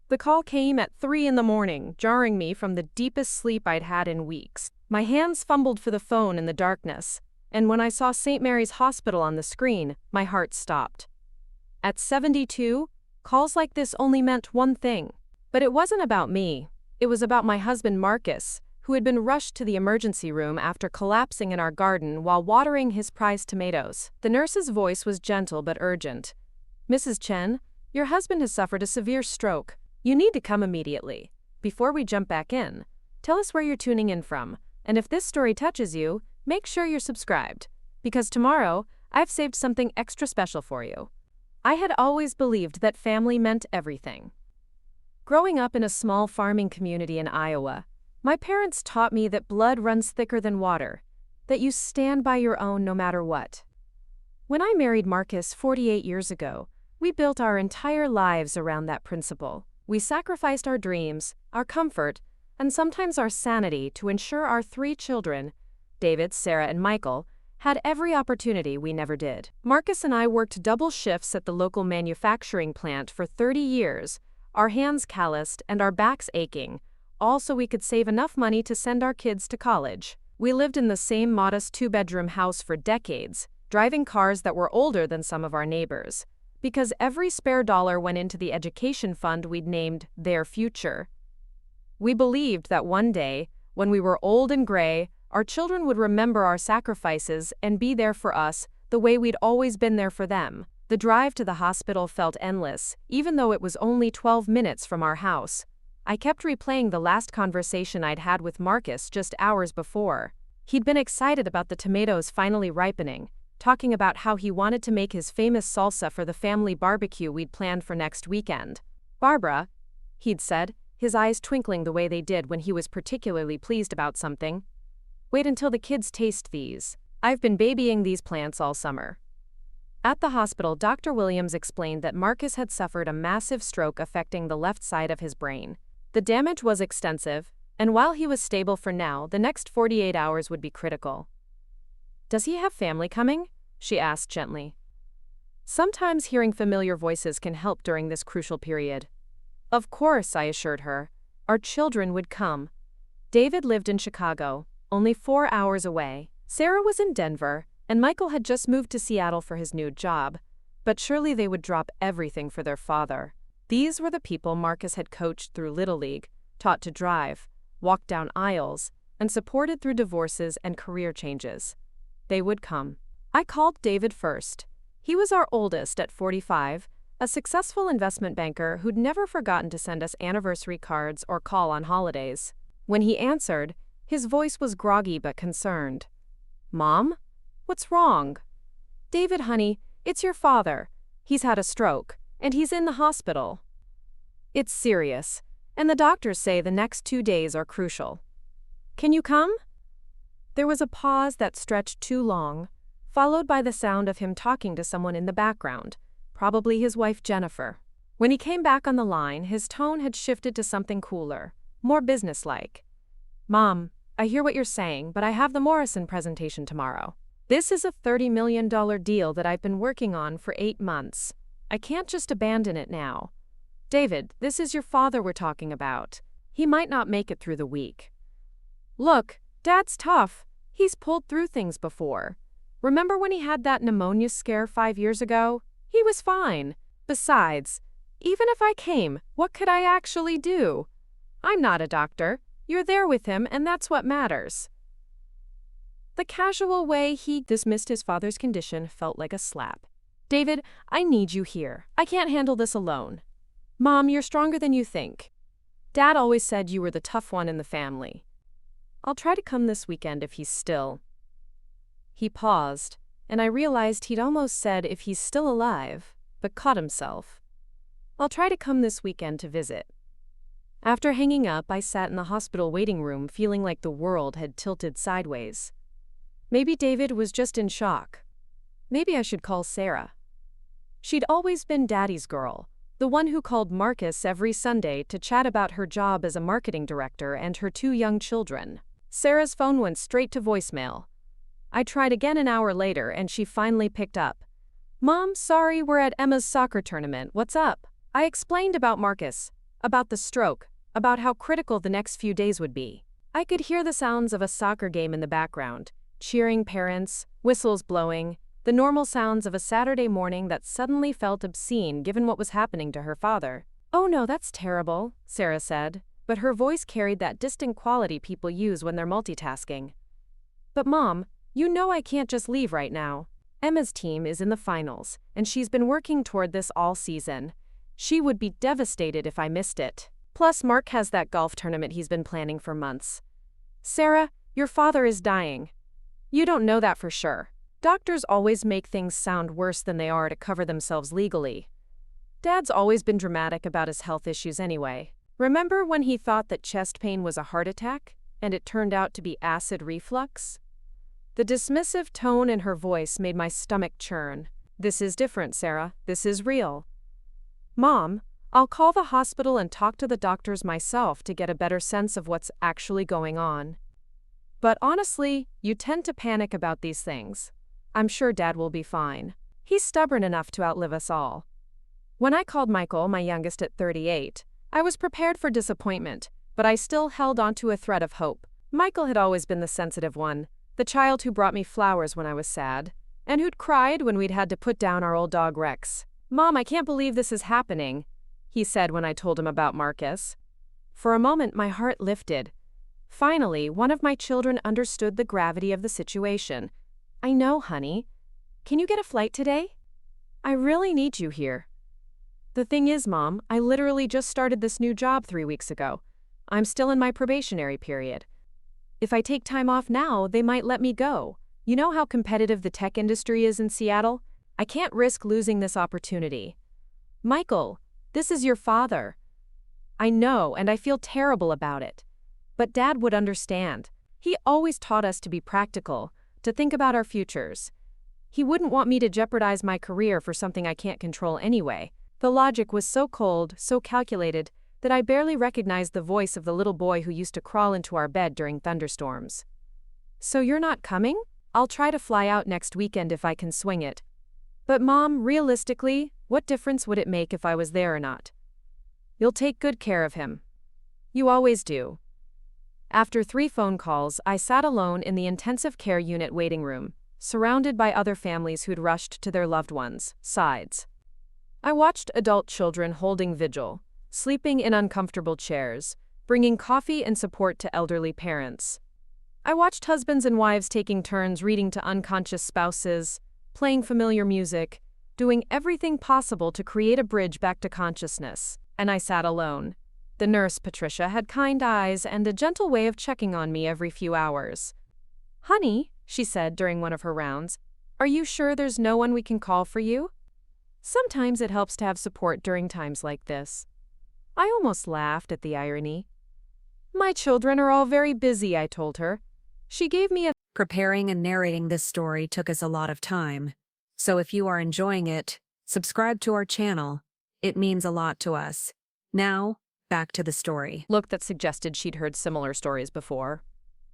The call came at 3 in the morning, jarring me from the deepest sleep I'd had in weeks. My hands fumbled for the phone in the darkness, and when I saw St. Mary's Hospital on the screen, my heart stopped. At 72, calls like this only meant one thing. But it wasn't about me. It was about my husband Marcus, who had been rushed to the emergency room after collapsing in our garden while watering his prized tomatoes. The nurse's voice was gentle but urgent. "Mrs. Chen, your husband has suffered a severe stroke. You need to come immediately. Before we jump back in, tell us where you're tuning in from, and if this story touches you, make sure you're subscribed, because tomorrow, I've saved something extra special for you." I had always believed that family meant everything. Growing up in a small farming community in Iowa, my parents taught me that blood runs thicker than water, that you stand by your own no matter what. When I married Marcus 48 years ago, we built our entire lives around that principle. We sacrificed our dreams, our comfort, and sometimes our sanity to ensure our 3 children, David, Sarah, and Michael, had every opportunity we never did. Marcus and I worked double shifts at the local manufacturing plant for 30 years, our hands calloused and our backs aching, all so we could save enough money to send our kids to college. We lived in the same modest 2-bedroom house for decades, driving cars that were older than some of our neighbors, because every spare dollar went into the education fund we'd named Their Future. We believed that one day, when we were old and gray, our children would remember our sacrifices and be there for us the way we'd always been there for them. The drive to the hospital felt endless, even though it was only 12 minutes from our house. I kept replaying the last conversation I'd had with Marcus just hours before. He'd been excited about the tomatoes finally ripening, talking about how he wanted to make his famous salsa for the family barbecue we'd planned for next weekend. "Barbara," he'd said, his eyes twinkling the way they did when he was particularly pleased about something, "wait until the kids taste these. I've been babying these plants all summer." At the hospital, Dr. Williams explained that Marcus had suffered a massive stroke affecting the left side of his brain. The damage was extensive, and while he was stable for now, the next 48 hours would be critical. "Does he have family coming?" she asked gently. Sometimes hearing familiar voices can help during this crucial period. "Of course," I assured her. Our children would come. David lived in Chicago, only 4 hours away. Sarah was in Denver, and Michael had just moved to Seattle for his new job, but surely they would drop everything for their father. These were the people Marcus had coached through Little League, taught to drive, walked down aisles, and supported through divorces and career changes. They would come. I called David first. He was our oldest at 45, a successful investment banker who'd never forgotten to send us anniversary cards or call on holidays. When he answered, his voice was groggy but concerned. "Mom? What's wrong?" "David, honey, it's your father. He's had a stroke, and he's in the hospital. It's serious, and the doctors say the next 2 days are crucial. Can you come?" There was a pause that stretched too long, followed by the sound of him talking to someone in the background, probably his wife Jennifer. When he came back on the line, his tone had shifted to something cooler, more businesslike. "Mom, I hear what you're saying, but I have the Morrison presentation tomorrow. This is a $30 million deal that I've been working on for 8 months. I can't just abandon it now. David, this is your father we're talking about. He might not make it through the week. Look, Dad's tough. He's pulled through things before. Remember when he had that pneumonia scare 5 years ago? He was fine. Besides, even if I came, what could I actually do? I'm not a doctor. You're there with him, and that's what matters." The casual way he dismissed his father's condition felt like a slap. "David, I need you here. I can't handle this alone. Mom, you're stronger than you think. Dad always said you were the tough one in the family. I'll try to come this weekend if he's still." He paused, and I realized he'd almost said if he's still alive, but caught himself. "I'll try to come this weekend to visit." After hanging up, I sat in the hospital waiting room feeling like the world had tilted sideways. Maybe David was just in shock. Maybe I should call Sarah. She'd always been Daddy's girl, the one who called Marcus every Sunday to chat about her job as a marketing director and her 2 young children. Sarah's phone went straight to voicemail. I tried again an hour later and she finally picked up. "Mom, sorry, we're at Emma's soccer tournament. What's up?" I explained about Marcus. about the stroke, about how critical the next few days would be. I could hear the sounds of a soccer game in the background, cheering parents, whistles blowing, the normal sounds of a Saturday morning that suddenly felt obscene given what was happening to her father. "Oh no, that's terrible," Sarah said, but her voice carried that distant quality people use when they're multitasking. "But Mom, you know I can't just leave right now. Emma's team is in the finals, and she's been working toward this all season. She would be devastated if I missed it. Plus, Mark has that golf tournament he's been planning for months. Sarah, your father is dying. You don't know that for sure. Doctors always make things sound worse than they are to cover themselves legally. Dad's always been dramatic about his health issues anyway. Remember when he thought that chest pain was a heart attack, and it turned out to be acid reflux?" The dismissive tone in her voice made my stomach churn. "This is different, Sarah. This is real." "Mom, I'll call the hospital and talk to the doctors myself to get a better sense of what's actually going on. But honestly, you tend to panic about these things. I'm sure Dad will be fine. He's stubborn enough to outlive us all." When I called Michael, my youngest at 38, I was prepared for disappointment, but I still held onto a thread of hope. Michael had always been the sensitive one, the child who brought me flowers when I was sad, and who'd cried when we'd had to put down our old dog Rex. "Mom, I can't believe this is happening," he said when I told him about Marcus. For a moment, my heart lifted. Finally, one of my children understood the gravity of the situation. "I know, honey. Can you get a flight today? I really need you here." "The thing is, Mom, I literally just started this new job 3 weeks ago. I'm still in my probationary period. If I take time off now, they might let me go. You know how competitive the tech industry is in Seattle? I can't risk losing this opportunity." "Michael, this is your father." "I know, and I feel terrible about it. But Dad would understand. He always taught us to be practical, to think about our futures. He wouldn't want me to jeopardize my career for something I can't control anyway." The logic was so cold, so calculated, that I barely recognized the voice of the little boy who used to crawl into our bed during thunderstorms. "So you're not coming? I'll try to fly out next weekend if I can swing it. But Mom, realistically, what difference would it make if I was there or not? You'll take good care of him. You always do." After 3 phone calls, I sat alone in the intensive care unit waiting room, surrounded by other families who'd rushed to their loved ones' sides. I watched adult children holding vigil, sleeping in uncomfortable chairs, bringing coffee and support to elderly parents. I watched husbands and wives taking turns reading to unconscious spouses, playing familiar music, doing everything possible to create a bridge back to consciousness. And I sat alone. The nurse, Patricia, had kind eyes and a gentle way of checking on me every few hours. "Honey," she said during one of her rounds, "are you sure there's no one we can call for you? Sometimes it helps to have support during times like this." I almost laughed at the irony. "My children are all very busy," I told her. She gave me a Preparing and narrating this story took us a lot of time. So if you are enjoying it, subscribe to our channel. It means a lot to us. Now, back to the story. look that suggested she'd heard similar stories before.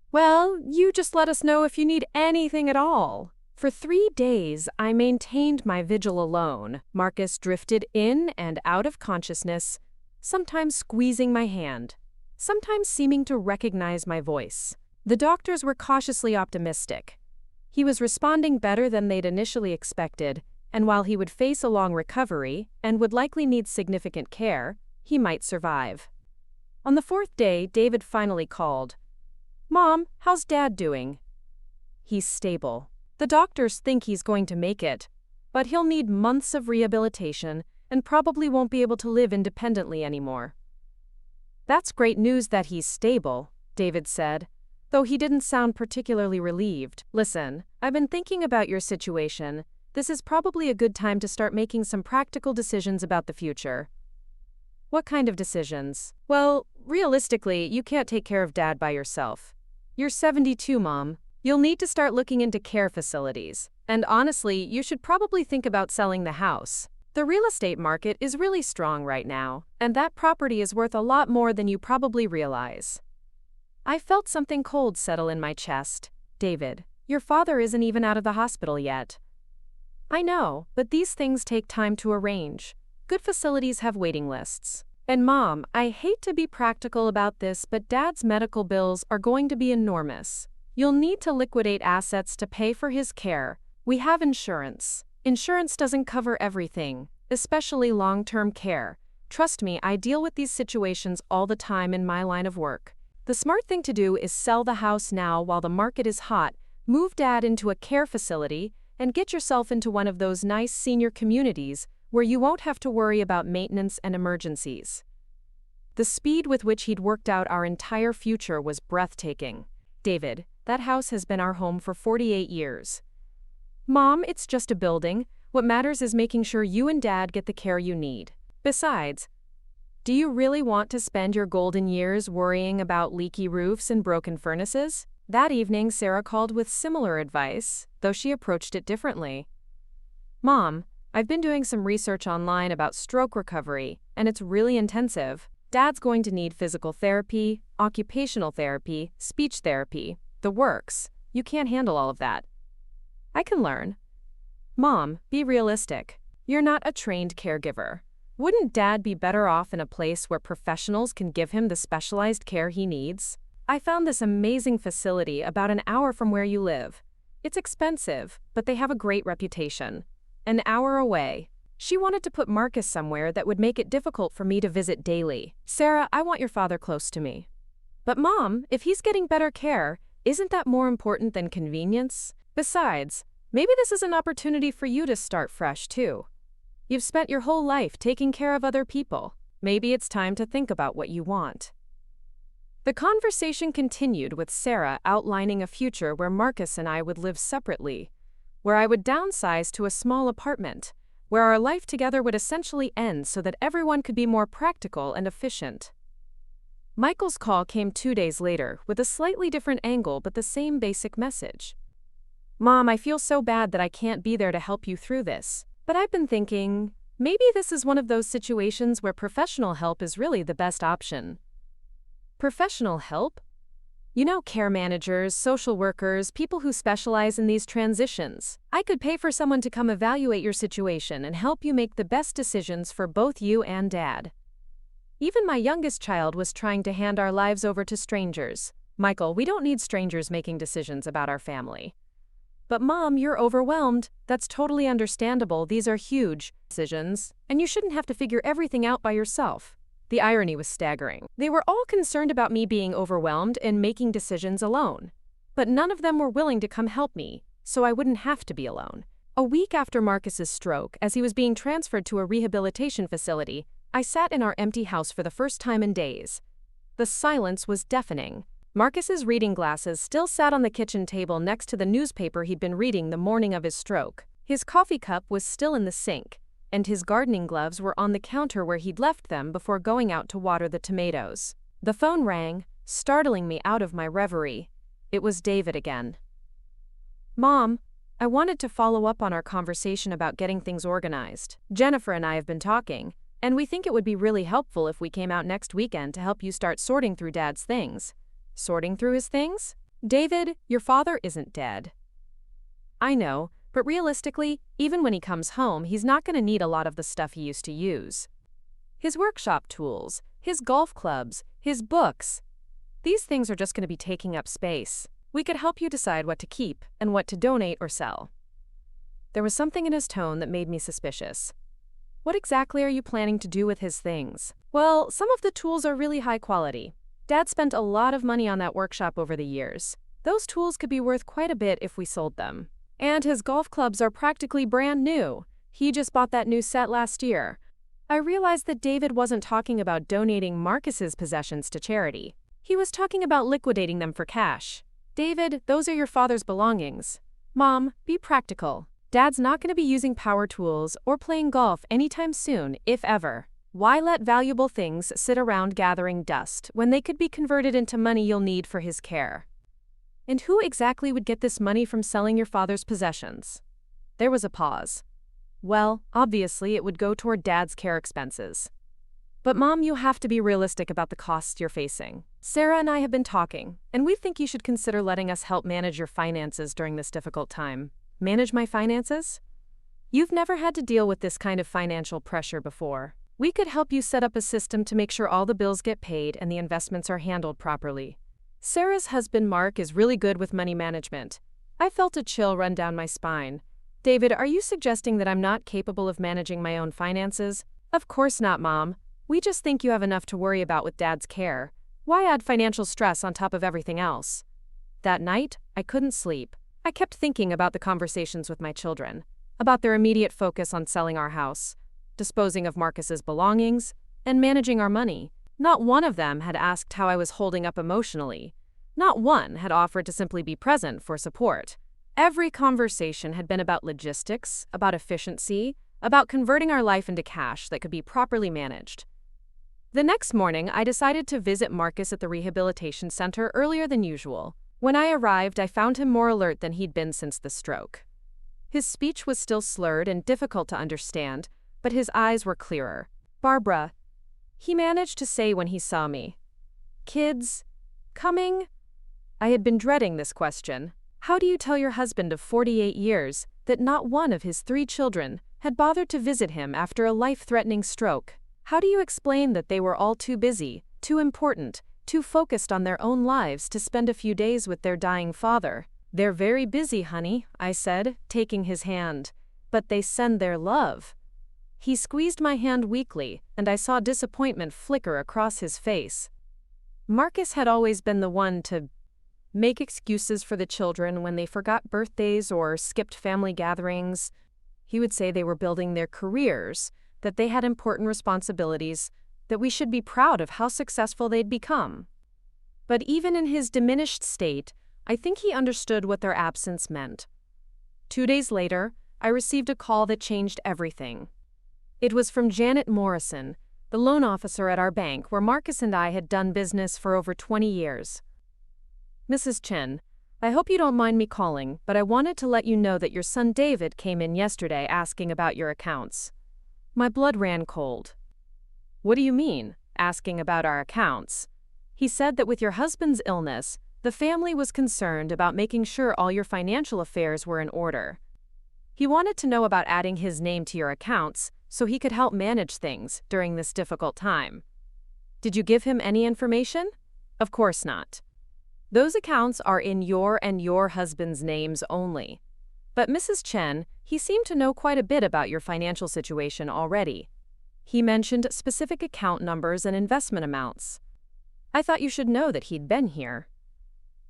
"Well, you just let us know if you need anything at all." For 3 days, I maintained my vigil alone. Marcus drifted in and out of consciousness, sometimes squeezing my hand, sometimes seeming to recognize my voice. The doctors were cautiously optimistic. He was responding better than they'd initially expected, and while he would face a long recovery and would likely need significant care, he might survive. On the 4th day, David finally called. "Mom, how's Dad doing?" "He's stable. The doctors think he's going to make it, but he'll need months of rehabilitation and probably won't be able to live independently anymore." "That's great news that he's stable," David said, though he didn't sound particularly relieved. "Listen, I've been thinking about your situation. This is probably a good time to start making some practical decisions about the future." "What kind of decisions?" "Well, realistically, you can't take care of Dad by yourself. You're 72, Mom. You'll need to start looking into care facilities. And honestly, you should probably think about selling the house. The real estate market is really strong right now, and that property is worth a lot more than you probably realize." I felt something cold settle in my chest. "David, your father isn't even out of the hospital yet." "I know, but these things take time to arrange. Good facilities have waiting lists." And Mom, I hate to be practical about this, but Dad's medical bills are going to be enormous. You'll need to liquidate assets to pay for his care. We have insurance. Insurance doesn't cover everything, especially long-term care. Trust me, I deal with these situations all the time in my line of work. The smart thing to do is sell the house now while the market is hot, move Dad into a care facility, and get yourself into one of those nice senior communities where you won't have to worry about maintenance and emergencies. The speed with which he'd worked out our entire future was breathtaking. David, that house has been our home for 48 years. Mom, it's just a building. What matters is making sure you and Dad get the care you need. Besides, do you really want to spend your golden years worrying about leaky roofs and broken furnaces? That evening, Sarah called with similar advice, though she approached it differently. Mom, I've been doing some research online about stroke recovery, and it's really intensive. Dad's going to need physical therapy, occupational therapy, speech therapy, the works. You can't handle all of that. I can learn. Mom, be realistic. You're not a trained caregiver. Wouldn't Dad be better off in a place where professionals can give him the specialized care he needs? I found this amazing facility about an hour from where you live. It's expensive, but they have a great reputation. An hour away. She wanted to put Marcus somewhere that would make it difficult for me to visit daily. Sarah, I want your father close to me. But Mom, if he's getting better care, isn't that more important than convenience? Besides, maybe this is an opportunity for you to start fresh too. You've spent your whole life taking care of other people. Maybe it's time to think about what you want. The conversation continued with Sarah outlining a future where Marcus and I would live separately, where I would downsize to a small apartment, where our life together would essentially end so that everyone could be more practical and efficient. Michael's call came 2 days later with a slightly different angle but the same basic message. Mom, I feel so bad that I can't be there to help you through this, but I've been thinking, maybe this is one of those situations where professional help is really the best option. Professional help? You know, care managers, social workers, people who specialize in these transitions. I could pay for someone to come evaluate your situation and help you make the best decisions for both you and Dad. Even my youngest child was trying to hand our lives over to strangers. Michael, we don't need strangers making decisions about our family. But Mom, you're overwhelmed. That's totally understandable. These are huge decisions, and you shouldn't have to figure everything out by yourself. The irony was staggering. They were all concerned about me being overwhelmed and making decisions alone. But none of them were willing to come help me, so I wouldn't have to be alone. A week after Marcus's stroke, as he was being transferred to a rehabilitation facility, I sat in our empty house for the first time in days. The silence was deafening. Marcus's reading glasses still sat on the kitchen table next to the newspaper he'd been reading the morning of his stroke. His coffee cup was still in the sink, and his gardening gloves were on the counter where he'd left them before going out to water the tomatoes. The phone rang, startling me out of my reverie. It was David again. Mom, I wanted to follow up on our conversation about getting things organized. Jennifer and I have been talking, and we think it would be really helpful if we came out next weekend to help you start sorting through Dad's things. Sorting through his things? David, your father isn't dead. I know, but realistically, even when he comes home, he's not going to need a lot of the stuff he used to use. His workshop tools, his golf clubs, his books. These things are just going to be taking up space. We could help you decide what to keep and what to donate or sell. There was something in his tone that made me suspicious. What exactly are you planning to do with his things? Well, some of the tools are really high quality. Dad spent a lot of money on that workshop over the years. Those tools could be worth quite a bit if we sold them. And his golf clubs are practically brand new. He just bought that new set last year. I realized that David wasn't talking about donating Marcus's possessions to charity. He was talking about liquidating them for cash. David, those are your father's belongings. Mom, be practical. Dad's not going to be using power tools or playing golf anytime soon, if ever. Why let valuable things sit around gathering dust when they could be converted into money you'll need for his care? And who exactly would get this money from selling your father's possessions? There was a pause. Well, obviously it would go toward Dad's care expenses. But Mom, you have to be realistic about the costs you're facing. Sarah and I have been talking, and we think you should consider letting us help manage your finances during this difficult time. Manage my finances? You've never had to deal with this kind of financial pressure before. We could help you set up a system to make sure all the bills get paid and the investments are handled properly. Sarah's husband Mark is really good with money management. I felt a chill run down my spine. David, are you suggesting that I'm not capable of managing my own finances? Of course not, Mom. We just think you have enough to worry about with Dad's care. Why add financial stress on top of everything else? That night, I couldn't sleep. I kept thinking about the conversations with my children, about their immediate focus on selling our house, disposing of Marcus's belongings, and managing our money. Not one of them had asked how I was holding up emotionally. Not one had offered to simply be present for support. Every conversation had been about logistics, about efficiency, about converting our life into cash that could be properly managed. The next morning, I decided to visit Marcus at the rehabilitation center earlier than usual. When I arrived, I found him more alert than he'd been since the stroke. His speech was still slurred and difficult to understand, but his eyes were clearer. "Barbara," he managed to say when he saw me. "Kids coming?" I had been dreading this question. How do you tell your husband of 48 years that not one of his 3 children had bothered to visit him after a life-threatening stroke? How do you explain that they were all too busy, too important, too focused on their own lives to spend a few days with their dying father? "They're very busy, honey," I said, taking his hand. "But they send their love." He squeezed my hand weakly, and I saw disappointment flicker across his face. Marcus had always been the one to make excuses for the children when they forgot birthdays or skipped family gatherings. He would say they were building their careers, that they had important responsibilities, that we should be proud of how successful they'd become. But even in his diminished state, I think he understood what their absence meant. 2 days later, I received a call that changed everything. It was from Janet Morrison, the loan officer at our bank where Marcus and I had done business for over 20 years. "Mrs. Chen, I hope you don't mind me calling, but I wanted to let you know that your son David came in yesterday asking about your accounts." My blood ran cold. "What do you mean, asking about our accounts?" He said that with your husband's illness, the family was concerned about making sure all your financial affairs were in order. He wanted to know about adding his name to your accounts so he could help manage things during this difficult time. Did you give him any information? Of course not. Those accounts are in your and your husband's names only. But Mrs. Chen, he seemed to know quite a bit about your financial situation already. He mentioned specific account numbers and investment amounts. I thought you should know that he'd been here.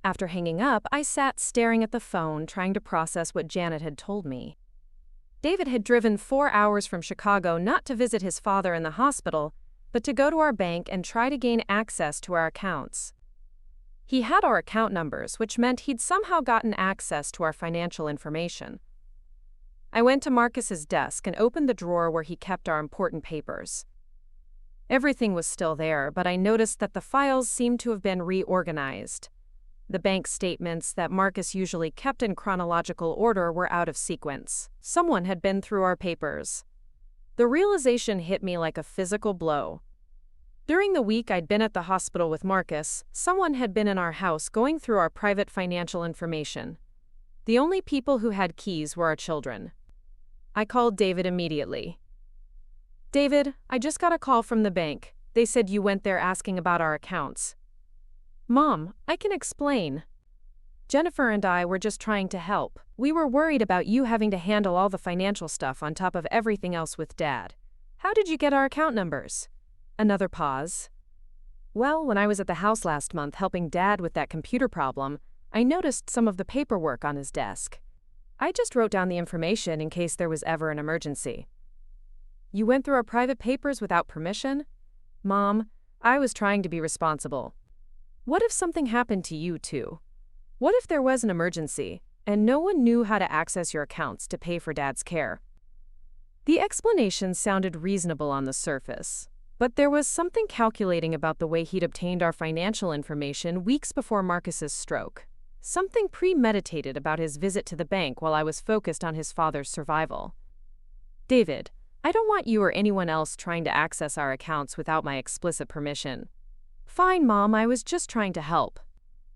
After hanging up, I sat staring at the phone, trying to process what Janet had told me. David had driven 4 hours from Chicago not to visit his father in the hospital, but to go to our bank and try to gain access to our accounts. He had our account numbers, which meant he'd somehow gotten access to our financial information. I went to Marcus's desk and opened the drawer where he kept our important papers. Everything was still there, but I noticed that the files seemed to have been reorganized. The bank statements that Marcus usually kept in chronological order were out of sequence. Someone had been through our papers. The realization hit me like a physical blow. During the week I'd been at the hospital with Marcus, someone had been in our house going through our private financial information. The only people who had keys were our children. I called David immediately. "David, I just got a call from the bank. They said you went there asking about our accounts." "Mom, I can explain. Jennifer and I were just trying to help. We were worried about you having to handle all the financial stuff on top of everything else with Dad. How did you get our account numbers?" Another pause. "Well, when I was at the house last month helping Dad with that computer problem, I noticed some of the paperwork on his desk. I just wrote down the information in case there was ever an emergency." "You went through our private papers without permission?" "Mom, I was trying to be responsible. What if something happened to you too? What if there was an emergency, and no one knew how to access your accounts to pay for Dad's care?" The explanation sounded reasonable on the surface, but there was something calculating about the way he'd obtained our financial information weeks before Marcus's stroke. Something premeditated about his visit to the bank while I was focused on his father's survival. "David, I don't want you or anyone else trying to access our accounts without my explicit permission." "Fine, Mom, I was just trying to help.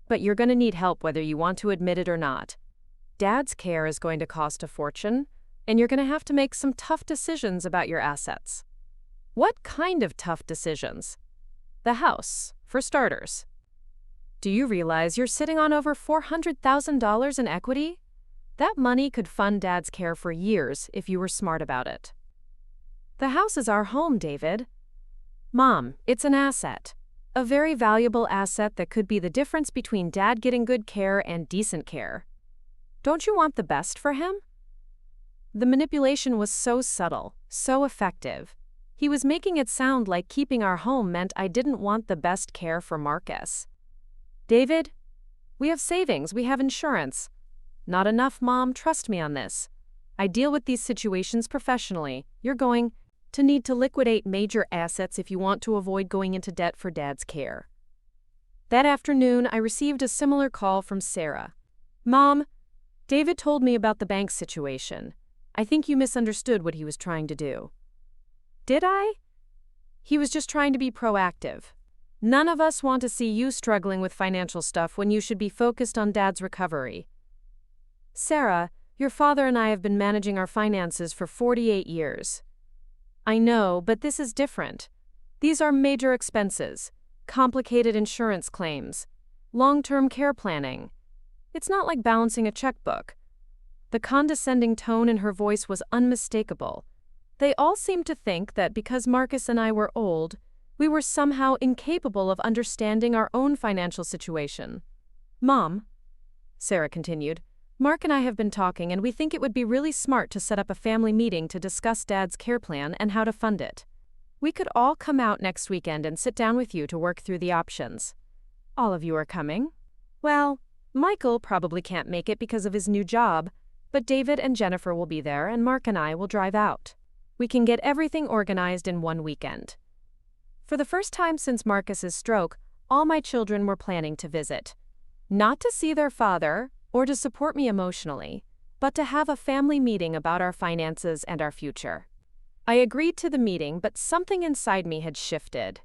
But you're going to need help whether you want to admit it or not. Dad's care is going to cost a fortune, and you're going to have to make some tough decisions about your assets." What kind of tough decisions? The house, for starters. Do you realize you're sitting on over $400,000 in equity? That money could fund Dad's care for years if you were smart about it. The house is our home, David. Mom, it's an asset. A very valuable asset that could be the difference between Dad getting good care and decent care. Don't you want the best for him? The manipulation was so subtle, so effective. He was making it sound like keeping our home meant I didn't want the best care for Marcus. David, we have savings, we have insurance. Not enough, Mom, trust me on this. I deal with these situations professionally. You're going to need to liquidate major assets if you want to avoid going into debt for Dad's care. That afternoon, I received a similar call from Sarah. Mom, David told me about the bank situation. I think you misunderstood what he was trying to do. Did I? He was just trying to be proactive. None of us want to see you struggling with financial stuff when you should be focused on Dad's recovery. Sarah, your father and I have been managing our finances for 48 years. I know, but this is different. These are major expenses, complicated insurance claims, long-term care planning. It's not like balancing a checkbook. The condescending tone in her voice was unmistakable. They all seemed to think that because Marcus and I were old, we were somehow incapable of understanding our own financial situation. Mom, Sarah continued, Mark and I have been talking and we think it would be really smart to set up a family meeting to discuss Dad's care plan and how to fund it. We could all come out next weekend and sit down with you to work through the options. All of you are coming? Well, Michael probably can't make it because of his new job, but David and Jennifer will be there and Mark and I will drive out. We can get everything organized in one weekend. For the first time since Marcus's stroke, all my children were planning to visit. Not to see their father, or to support me emotionally, but to have a family meeting about our finances and our future. I agreed to the meeting, but something inside me had shifted.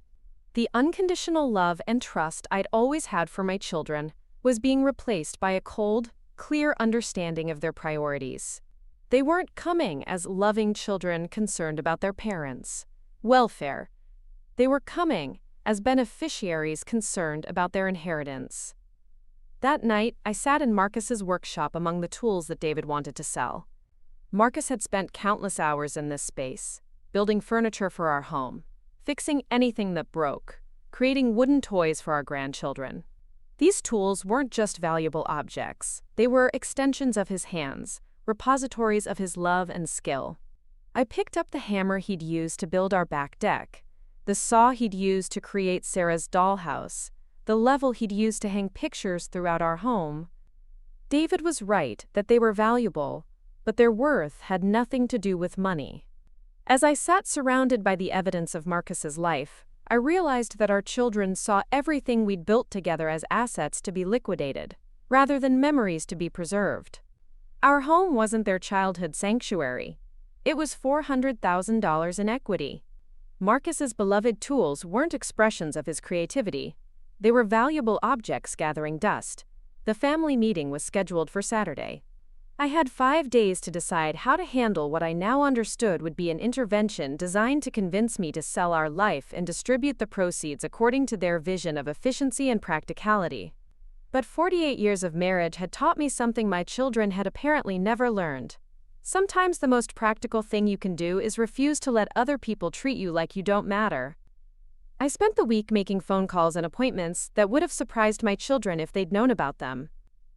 The unconditional love and trust I'd always had for my children was being replaced by a cold, clear understanding of their priorities. They weren't coming as loving children concerned about their parents' welfare. They were coming as beneficiaries concerned about their inheritance. That night, I sat in Marcus's workshop among the tools that David wanted to sell. Marcus had spent countless hours in this space, building furniture for our home, fixing anything that broke, creating wooden toys for our grandchildren. These tools weren't just valuable objects. They were extensions of his hands, repositories of his love and skill. I picked up the hammer he'd used to build our back deck, the saw he'd used to create Sarah's dollhouse, the level he'd used to hang pictures throughout our home. David was right that they were valuable, but their worth had nothing to do with money. As I sat surrounded by the evidence of Marcus's life, I realized that our children saw everything we'd built together as assets to be liquidated, rather than memories to be preserved. Our home wasn't their childhood sanctuary. It was $400,000 in equity. Marcus's beloved tools weren't expressions of his creativity. They were valuable objects gathering dust. The family meeting was scheduled for Saturday. I had 5 days to decide how to handle what I now understood would be an intervention designed to convince me to sell our life and distribute the proceeds according to their vision of efficiency and practicality. But 48 years of marriage had taught me something my children had apparently never learned. Sometimes the most practical thing you can do is refuse to let other people treat you like you don't matter. I spent the week making phone calls and appointments that would have surprised my children if they'd known about them.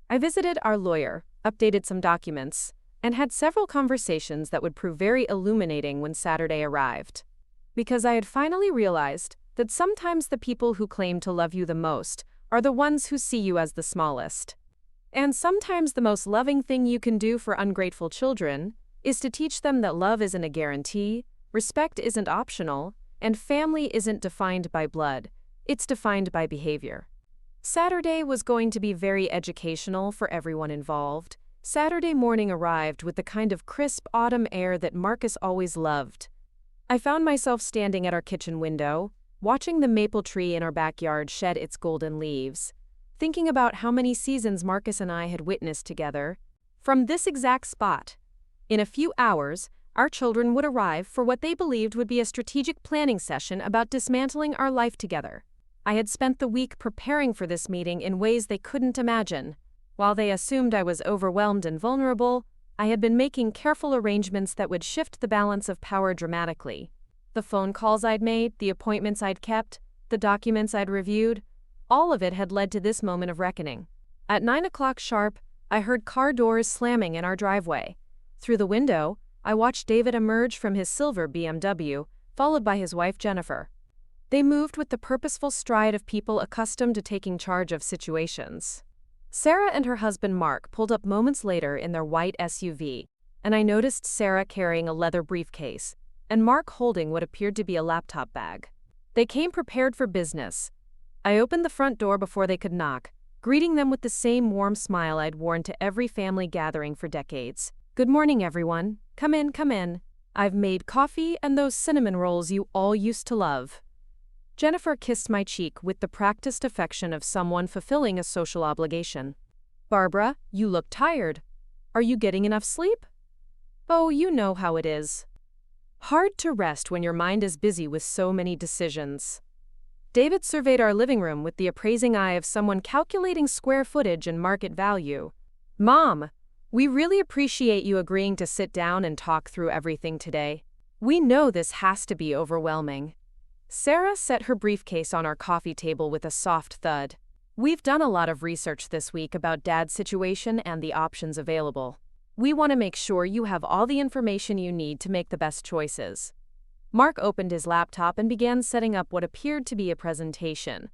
I visited our lawyer, updated some documents, and had several conversations that would prove very illuminating when Saturday arrived. Because I had finally realized that sometimes the people who claim to love you the most are the ones who see you as the smallest. And sometimes the most loving thing you can do for ungrateful children is to teach them that love isn't a guarantee, respect isn't optional, and family isn't defined by blood, it's defined by behavior. Saturday was going to be very educational for everyone involved. Saturday morning arrived with the kind of crisp autumn air that Marcus always loved. I found myself standing at our kitchen window, watching the maple tree in our backyard shed its golden leaves, thinking about how many seasons Marcus and I had witnessed together. From this exact spot. In a few hours, Our children would arrive for what they believed would be a strategic planning session about dismantling our life together. I had spent the week preparing for this meeting in ways they couldn't imagine. While they assumed I was overwhelmed and vulnerable, I had been making careful arrangements that would shift the balance of power dramatically. The phone calls I'd made, the appointments I'd kept, the documents I'd reviewed, all of it had led to this moment of reckoning. At 9 o'clock sharp, I heard car doors slamming in our driveway. Through the window, I watched David emerge from his silver BMW, followed by his wife Jennifer. They moved with the purposeful stride of people accustomed to taking charge of situations. Sarah and her husband Mark pulled up moments later in their white SUV, and I noticed Sarah carrying a leather briefcase, and Mark holding what appeared to be a laptop bag. They came prepared for business. I opened the front door before they could knock, greeting them with the same warm smile I'd worn to every family gathering for decades. "Good morning, everyone. Come in, come in. I've made coffee and those cinnamon rolls you all used to love." Jennifer kissed my cheek with the practiced affection of someone fulfilling a social obligation. "Barbara, you look tired. Are you getting enough sleep?" "Oh, you know how it is. Hard to rest when your mind is busy with so many decisions." David surveyed our living room with the appraising eye of someone calculating square footage and market value. "Mom, we really appreciate you agreeing to sit down and talk through everything today. We know this has to be overwhelming." Sarah set her briefcase on our coffee table with a soft thud. "We've done a lot of research this week about Dad's situation and the options available. We want to make sure you have all the information you need to make the best choices." Mark opened his laptop and began setting up what appeared to be a presentation.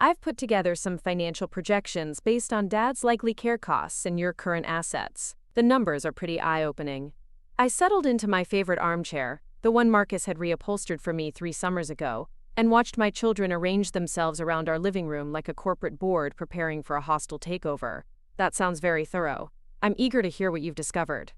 "I've put together some financial projections based on Dad's likely care costs and your current assets. The numbers are pretty eye-opening." I settled into my favorite armchair, the one Marcus had reupholstered for me 3 summers ago, and watched my children arrange themselves around our living room like a corporate board preparing for a hostile takeover. "That sounds very thorough. I'm eager to hear what you've discovered."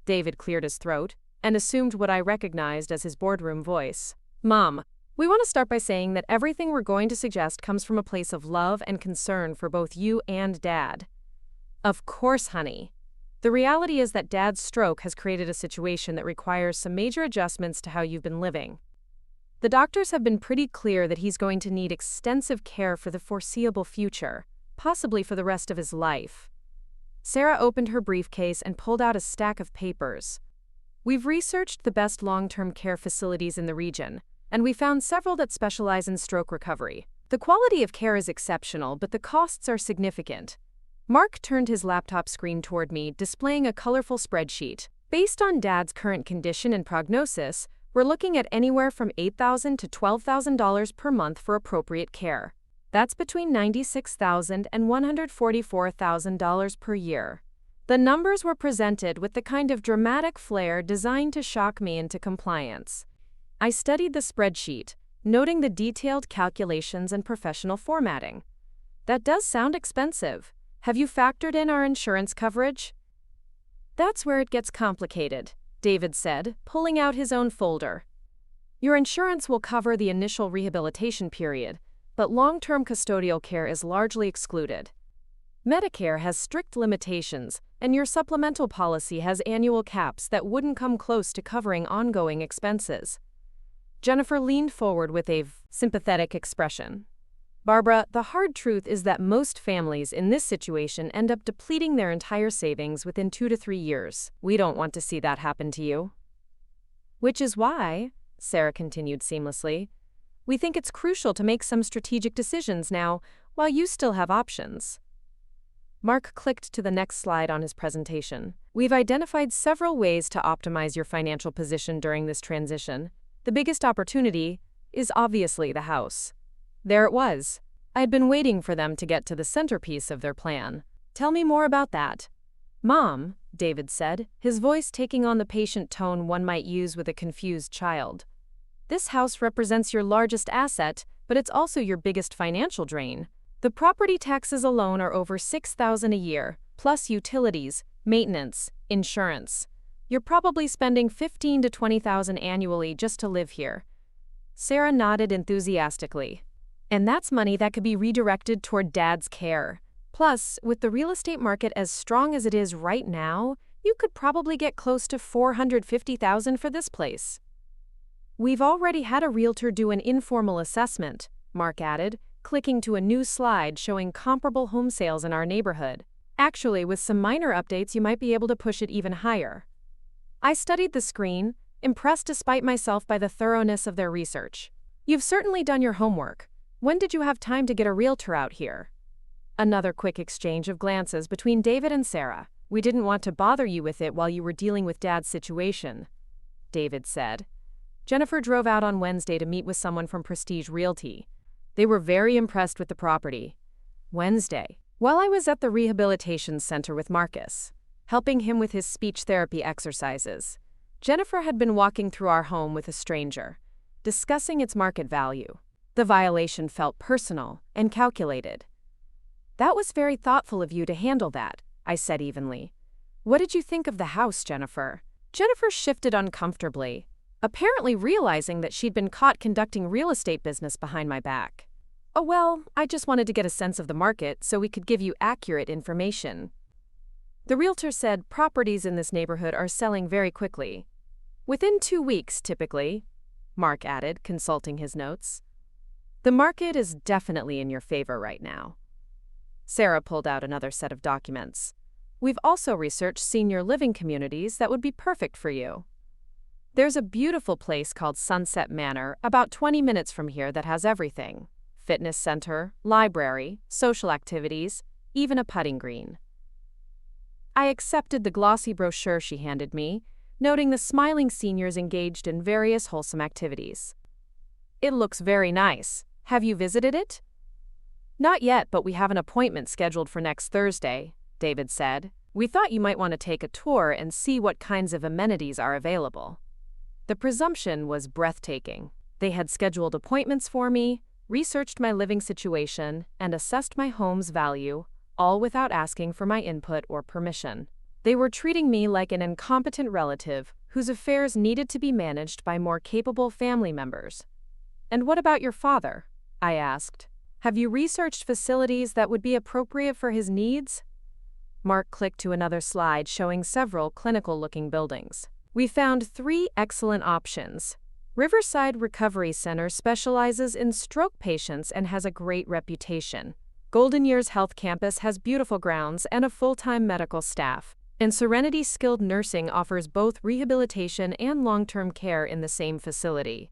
David cleared his throat and assumed what I recognized as his boardroom voice. "Mom, we want to start by saying that everything we're going to suggest comes from a place of love and concern for both you and Dad." "Of course, honey. The reality is that Dad's stroke has created a situation that requires some major adjustments to how you've been living. The doctors have been pretty clear that he's going to need extensive care for the foreseeable future, possibly for the rest of his life." Sarah opened her briefcase and pulled out a stack of papers. "We've researched the best long-term care facilities in the region, and we found several that specialize in stroke recovery. The quality of care is exceptional, but the costs are significant." Mark turned his laptop screen toward me, displaying a colorful spreadsheet. "Based on Dad's current condition and prognosis, we're looking at anywhere from $8,000 to $12,000 per month for appropriate care. That's between $96,000 and $144,000 per year." The numbers were presented with the kind of dramatic flair designed to shock me into compliance. I studied the spreadsheet, noting the detailed calculations and professional formatting. "That does sound expensive. Have you factored in our insurance coverage?" "That's where it gets complicated," David said, pulling out his own folder. "Your insurance will cover the initial rehabilitation period, but long-term custodial care is largely excluded. Medicare has strict limitations, and your supplemental policy has annual caps that wouldn't come close to covering ongoing expenses." Jennifer leaned forward with a sympathetic expression. "Barbara, the hard truth is that most families in this situation end up depleting their entire savings within 2 to 3 years. We don't want to see that happen to you." "Which is why," Sarah continued seamlessly, "we think it's crucial to make some strategic decisions now, while you still have options." Mark clicked to the next slide on his presentation. "We've identified several ways to optimize your financial position during this transition. The biggest opportunity is obviously the house." There it was. I had been waiting for them to get to the centerpiece of their plan. "Tell me more about that." "Mom," David said, his voice taking on the patient tone one might use with a confused child, "this house represents your largest asset, but it's also your biggest financial drain. The property taxes alone are over $6,000 a year, plus utilities, maintenance, insurance. You're probably spending $15,000 to $20,000 annually just to live here." Sarah nodded enthusiastically. "And that's money that could be redirected toward Dad's care. Plus, with the real estate market as strong as it is right now, You could probably get close to $450,000 for this place. We've already had a realtor do an informal assessment, Mark added, clicking to a new slide showing comparable home sales in our neighborhood. Actually, with some minor updates, you might be able to push it even higher. I studied the screen, impressed despite myself by the thoroughness of their research. You've certainly done your homework. When did you have time to get a realtor out here? Another quick exchange of glances between David and Sarah. We didn't want to bother you with it while you were dealing with Dad's situation, David said. Jennifer drove out on Wednesday to meet with someone from Prestige Realty. They were very impressed with the property. Wednesday, while I was at the rehabilitation center with Marcus, helping him with his speech therapy exercises, Jennifer had been walking through our home with a stranger, discussing its market value. The violation felt personal and calculated. That was very thoughtful of you to handle that, I said evenly. What did you think of the house, Jennifer? Jennifer shifted uncomfortably, apparently realizing that she'd been caught conducting real estate business behind my back. Oh well, I just wanted to get a sense of the market so we could give you accurate information. The realtor said properties in this neighborhood are selling very quickly. Within 2 weeks, typically, Mark added, consulting his notes. The market is definitely in your favor right now. Sarah pulled out another set of documents. We've also researched senior living communities that would be perfect for you. There's a beautiful place called Sunset Manor about 20 minutes from here that has everything. Fitness center, library, social activities, even a putting green. I accepted the glossy brochure she handed me, noting the smiling seniors engaged in various wholesome activities. It looks very nice. Have you visited it? Not yet, but we have an appointment scheduled for next Thursday, David said. We thought you might want to take a tour and see what kinds of amenities are available. The presumption was breathtaking. They had scheduled appointments for me, researched my living situation, and assessed my home's value, all without asking for my input or permission. They were treating me like an incompetent relative whose affairs needed to be managed by more capable family members. And what about your father? I asked. Have you researched facilities that would be appropriate for his needs? Mark clicked to another slide showing several clinical-looking buildings. We found 3 excellent options. Riverside Recovery Center specializes in stroke patients and has a great reputation. Golden Years Health Campus has beautiful grounds and a full-time medical staff. And Serenity Skilled Nursing offers both rehabilitation and long-term care in the same facility.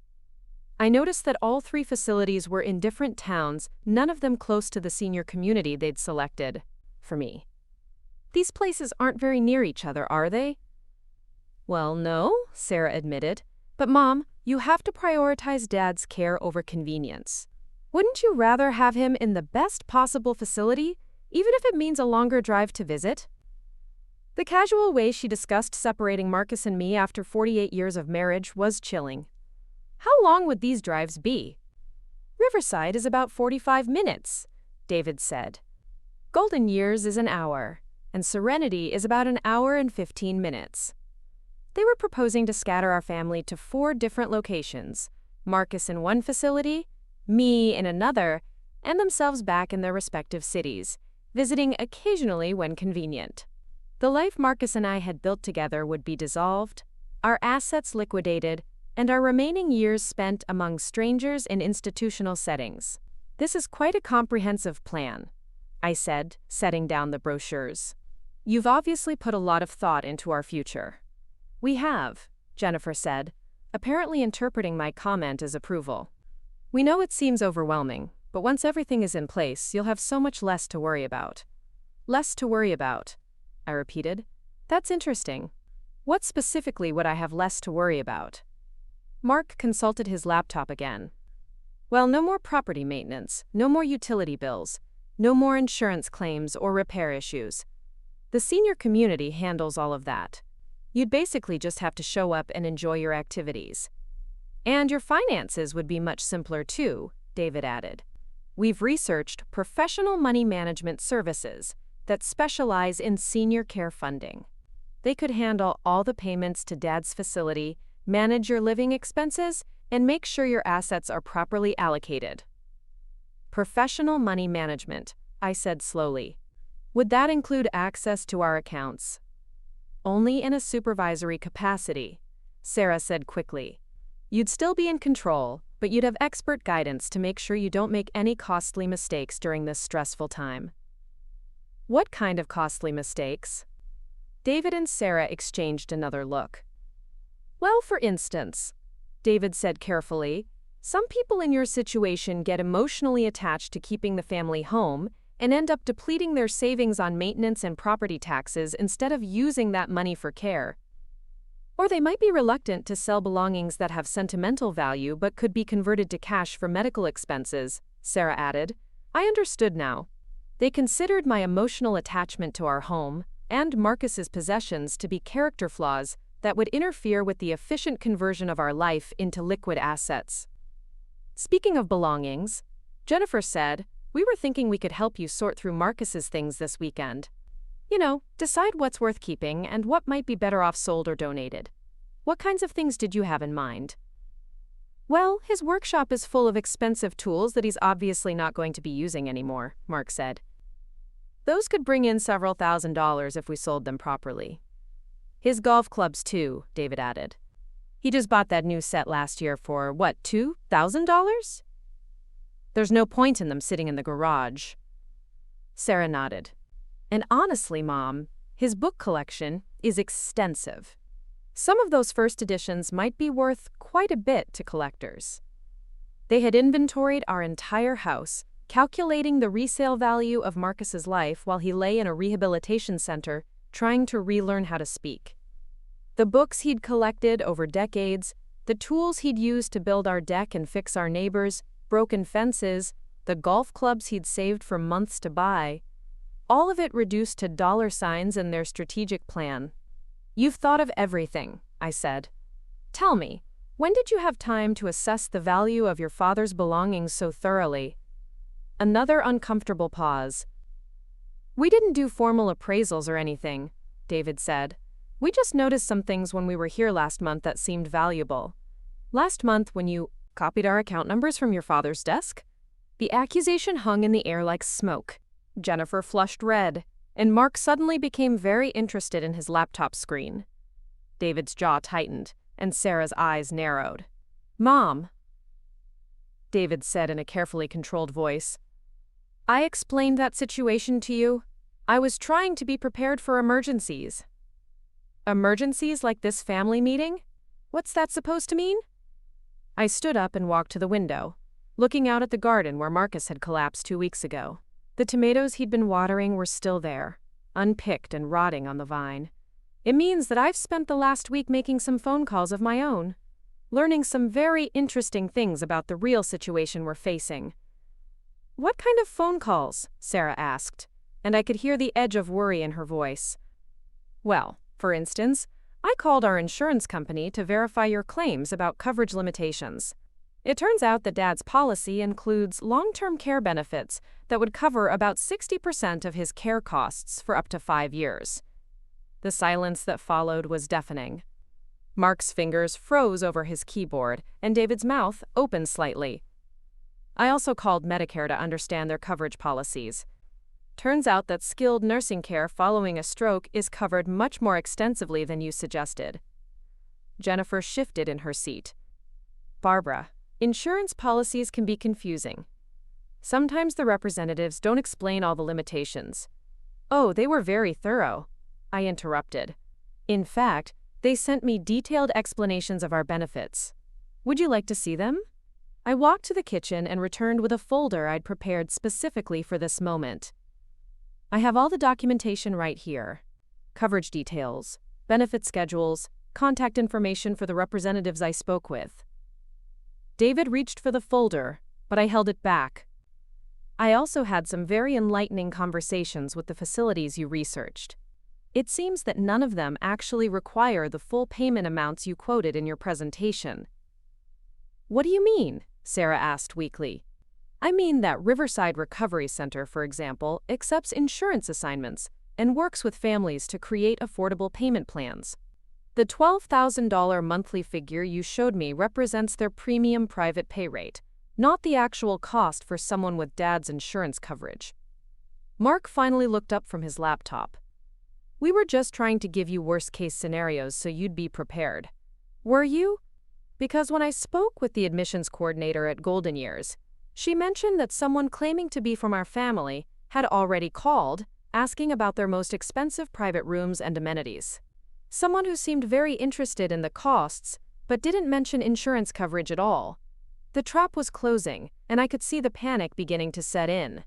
I noticed that all 3 facilities were in different towns, none of them close to the senior community they'd selected for me. These places aren't very near each other, are they? Well, no, Sarah admitted. But Mom, you have to prioritize Dad's care over convenience. Wouldn't you rather have him in the best possible facility, even if it means a longer drive to visit? The casual way she discussed separating Marcus and me after 48 years of marriage was chilling. How long would these drives be? Riverside is about 45 minutes, David said. Golden Years is an hour, and Serenity is about an hour and 15 minutes. They were proposing to scatter our family to 4 different locations, Marcus in one facility, me in another, and themselves back in their respective cities, visiting occasionally when convenient. The life Marcus and I had built together would be dissolved, our assets liquidated, and our remaining years spent among strangers in institutional settings. This is quite a comprehensive plan, I said, setting down the brochures. You've obviously put a lot of thought into our future. We have, Jennifer said, apparently interpreting my comment as approval. We know it seems overwhelming, but once everything is in place, you'll have so much less to worry about. Less to worry about, I repeated. That's interesting. What specifically would I have less to worry about? Mark consulted his laptop again. Well, no more property maintenance, no more utility bills, no more insurance claims or repair issues. The senior community handles all of that. You'd basically just have to show up and enjoy your activities. And your finances would be much simpler too, David added. We've researched professional money management services that specialize in senior care funding. They could handle all the payments to Dad's facility, manage your living expenses, and make sure your assets are properly allocated. Professional money management, I said slowly. Would that include access to our accounts? only in a supervisory capacity, Sarah said quickly. You'd still be in control, but you'd have expert guidance to make sure you don't make any costly mistakes during this stressful time. What kind of costly mistakes? David and Sarah exchanged another look. Well, for instance, David said carefully, some people in your situation get emotionally attached to keeping the family home and end up depleting their savings on maintenance and property taxes instead of using that money for care. Or they might be reluctant to sell belongings that have sentimental value but could be converted to cash for medical expenses, Sarah added. I understood now. They considered my emotional attachment to our home and Marcus's possessions to be character flaws that would interfere with the efficient conversion of our life into liquid assets. Speaking of belongings, Jennifer said, we were thinking we could help you sort through Marcus's things this weekend. You know, decide what's worth keeping and what might be better off sold or donated. What kinds of things did you have in mind? Well, his workshop is full of expensive tools that he's obviously not going to be using anymore, Mark said. Those could bring in several $1,000s if we sold them properly. His golf clubs too, David added. He just bought that new set last year for, what, $2,000? There's no point in them sitting in the garage. Sarah nodded. And honestly, Mom, his book collection is extensive. Some of those first editions might be worth quite a bit to collectors. They had inventoried our entire house, calculating the resale value of Marcus's life while he lay in a rehabilitation center trying to relearn how to speak. The books he'd collected over decades, the tools he'd used to build our deck and fix our neighbors, broken fences, the golf clubs he'd saved for months to buy, all of it reduced to dollar signs in their strategic plan. You've thought of everything, I said. Tell me, when did you have time to assess the value of your father's belongings so thoroughly? Another uncomfortable pause. We didn't do formal appraisals or anything, David said. We just noticed some things when we were here last month that seemed valuable. Last month when you copied our account numbers from your father's desk? The accusation hung in the air like smoke. Jennifer flushed red, and Mark suddenly became very interested in his laptop screen. David's jaw tightened, and Sarah's eyes narrowed. Mom, David said in a carefully controlled voice, I explained that situation to you. I was trying to be prepared for emergencies. Emergencies like this family meeting? What's that supposed to mean? I stood up and walked to the window, looking out at the garden where Marcus had collapsed 2 weeks ago. The tomatoes he'd been watering were still there, unpicked and rotting on the vine. It means that I've spent the last week making some phone calls of my own, learning some very interesting things about the real situation we're facing. What kind of phone calls? Sarah asked, and I could hear the edge of worry in her voice. Well, for instance, I called our insurance company to verify your claims about coverage limitations. It turns out that Dad's policy includes long-term care benefits that would cover about 60% of his care costs for up to 5 years. The silence that followed was deafening. Mark's fingers froze over his keyboard, and David's mouth opened slightly. I also called Medicare to understand their coverage policies. Turns out that skilled nursing care following a stroke is covered much more extensively than you suggested. Jennifer shifted in her seat. Barbara, insurance policies can be confusing. Sometimes the representatives don't explain all the limitations. Oh, they were very thorough, I interrupted. In fact, they sent me detailed explanations of our benefits. Would you like to see them? I walked to the kitchen and returned with a folder I'd prepared specifically for this moment. I have all the documentation right here. Coverage details, benefit schedules, contact information for the representatives I spoke with. David reached for the folder, but I held it back. I also had some very enlightening conversations with the facilities you researched. It seems that none of them actually require the full payment amounts you quoted in your presentation. What do you mean? Sarah asked weakly. I mean that Riverside Recovery Center, for example, accepts insurance assignments and works with families to create affordable payment plans. The $12,000 monthly figure you showed me represents their premium private pay rate, not the actual cost for someone with Dad's insurance coverage. Mark finally looked up from his laptop. We were just trying to give you worst-case scenarios so you'd be prepared. Were you? Because when I spoke with the admissions coordinator at Golden Years, she mentioned that someone claiming to be from our family had already called, asking about their most expensive private rooms and amenities. Someone who seemed very interested in the costs, but didn't mention insurance coverage at all. The trap was closing, and I could see the panic beginning to set in.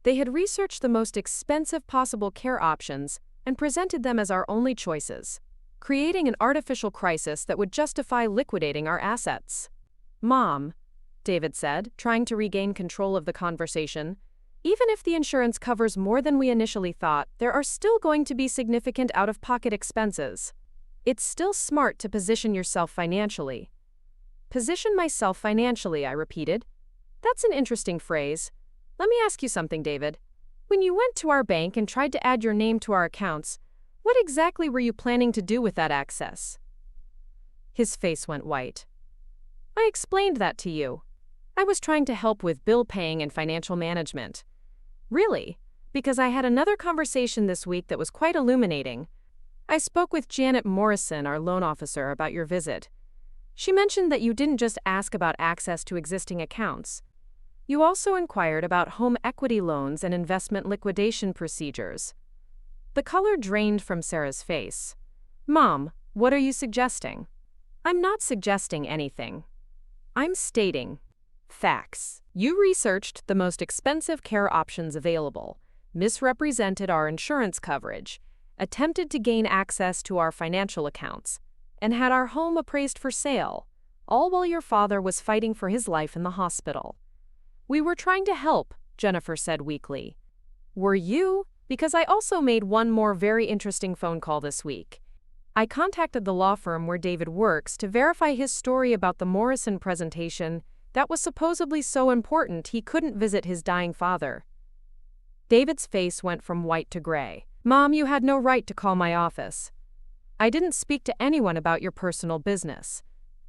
They had researched the most expensive possible care options and presented them as our only choices, creating an artificial crisis that would justify liquidating our assets. Mom, David said, trying to regain control of the conversation, even if the insurance covers more than we initially thought, there are still going to be significant out-of-pocket expenses. It's still smart to position yourself financially. Position myself financially, I repeated. That's an interesting phrase. Let me ask you something, David. When you went to our bank and tried to add your name to our accounts, what exactly were you planning to do with that access? His face went white. I explained that to you. I was trying to help with bill paying and financial management. Really? Because I had another conversation this week that was quite illuminating. I spoke with Janet Morrison, our loan officer, about your visit. She mentioned that you didn't just ask about access to existing accounts. You also inquired about home equity loans and investment liquidation procedures. The color drained from Sarah's face. Mom, what are you suggesting? I'm not suggesting anything. I'm stating facts. You researched the most expensive care options available, misrepresented our insurance coverage, attempted to gain access to our financial accounts, and had our home appraised for sale, all while your father was fighting for his life in the hospital. We were trying to help, Jennifer said weakly. Were you? Because I also made one more very interesting phone call this week. I contacted the law firm where David works to verify his story about the Morrison presentation that was supposedly so important he couldn't visit his dying father. David's face went from white to gray. Mom, you had no right to call my office. I didn't speak to anyone about your personal business.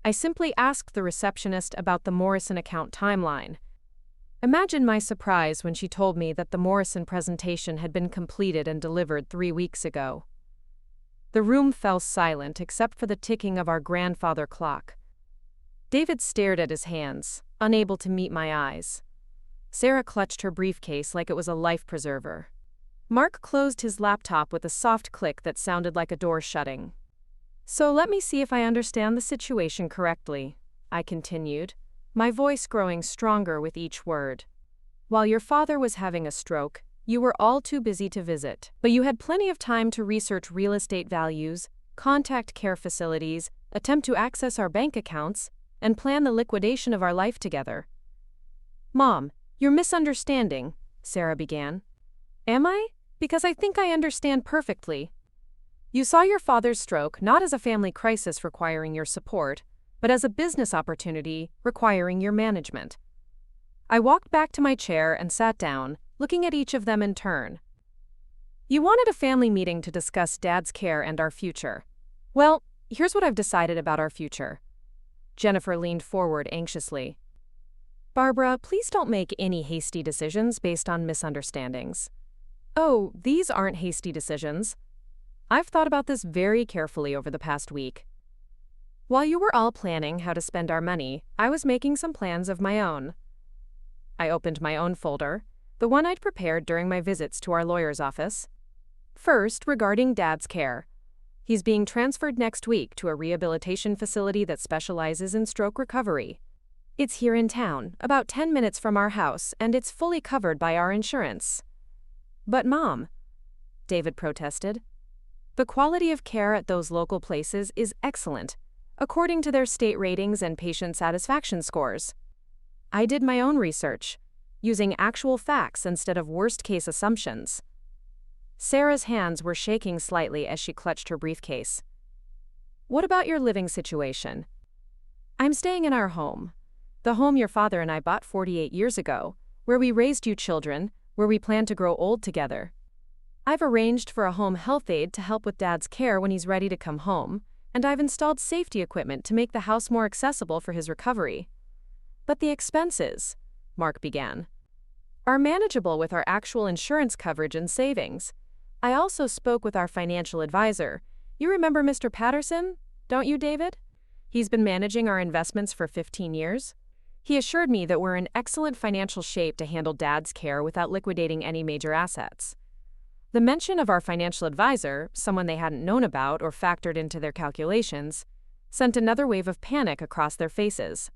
I simply asked the receptionist about the Morrison account timeline. Imagine my surprise when she told me that the Morrison presentation had been completed and delivered 3 weeks ago. The room fell silent except for the ticking of our grandfather clock. David stared at his hands, unable to meet my eyes. Sarah clutched her briefcase like it was a life preserver. Mark closed his laptop with a soft click that sounded like a door shutting. So let me see if I understand the situation correctly, I continued, my voice growing stronger with each word. While your father was having a stroke, you were all too busy to visit, but you had plenty of time to research real estate values, contact care facilities, attempt to access our bank accounts, and plan the liquidation of our life together. Mom, you're misunderstanding, Sarah began. Am I? Because I think I understand perfectly. You saw your father's stroke not as a family crisis requiring your support, but as a business opportunity requiring your management. I walked back to my chair and sat down, looking at each of them in turn. You wanted a family meeting to discuss Dad's care and our future. Well, here's what I've decided about our future. Jennifer leaned forward anxiously. Barbara, please don't make any hasty decisions based on misunderstandings. Oh, these aren't hasty decisions. I've thought about this very carefully over the past week. While you were all planning how to spend our money, I was making some plans of my own. I opened my own folder, the one I'd prepared during my visits to our lawyer's office. First, regarding Dad's care. He's being transferred next week to a rehabilitation facility that specializes in stroke recovery. It's here in town, about 10 minutes from our house, and it's fully covered by our insurance. But Mom, David protested, the quality of care at those local places is excellent, according to their state ratings and patient satisfaction scores. I did my own research, using actual facts instead of worst-case assumptions. Sarah's hands were shaking slightly as she clutched her briefcase. What about your living situation? I'm staying in our home, the home your father and I bought 48 years ago, where we raised you children, where we plan to grow old together. I've arranged for a home health aide to help with Dad's care when he's ready to come home, and I've installed safety equipment to make the house more accessible for his recovery. But the expenses, Mark began, are manageable with our actual insurance coverage and savings. I also spoke with our financial advisor. You remember Mr. Patterson, don't you, David? He's been managing our investments for 15 years. He assured me that we're in excellent financial shape to handle Dad's care without liquidating any major assets. The mention of our financial advisor, someone they hadn't known about or factored into their calculations, sent another wave of panic across their faces.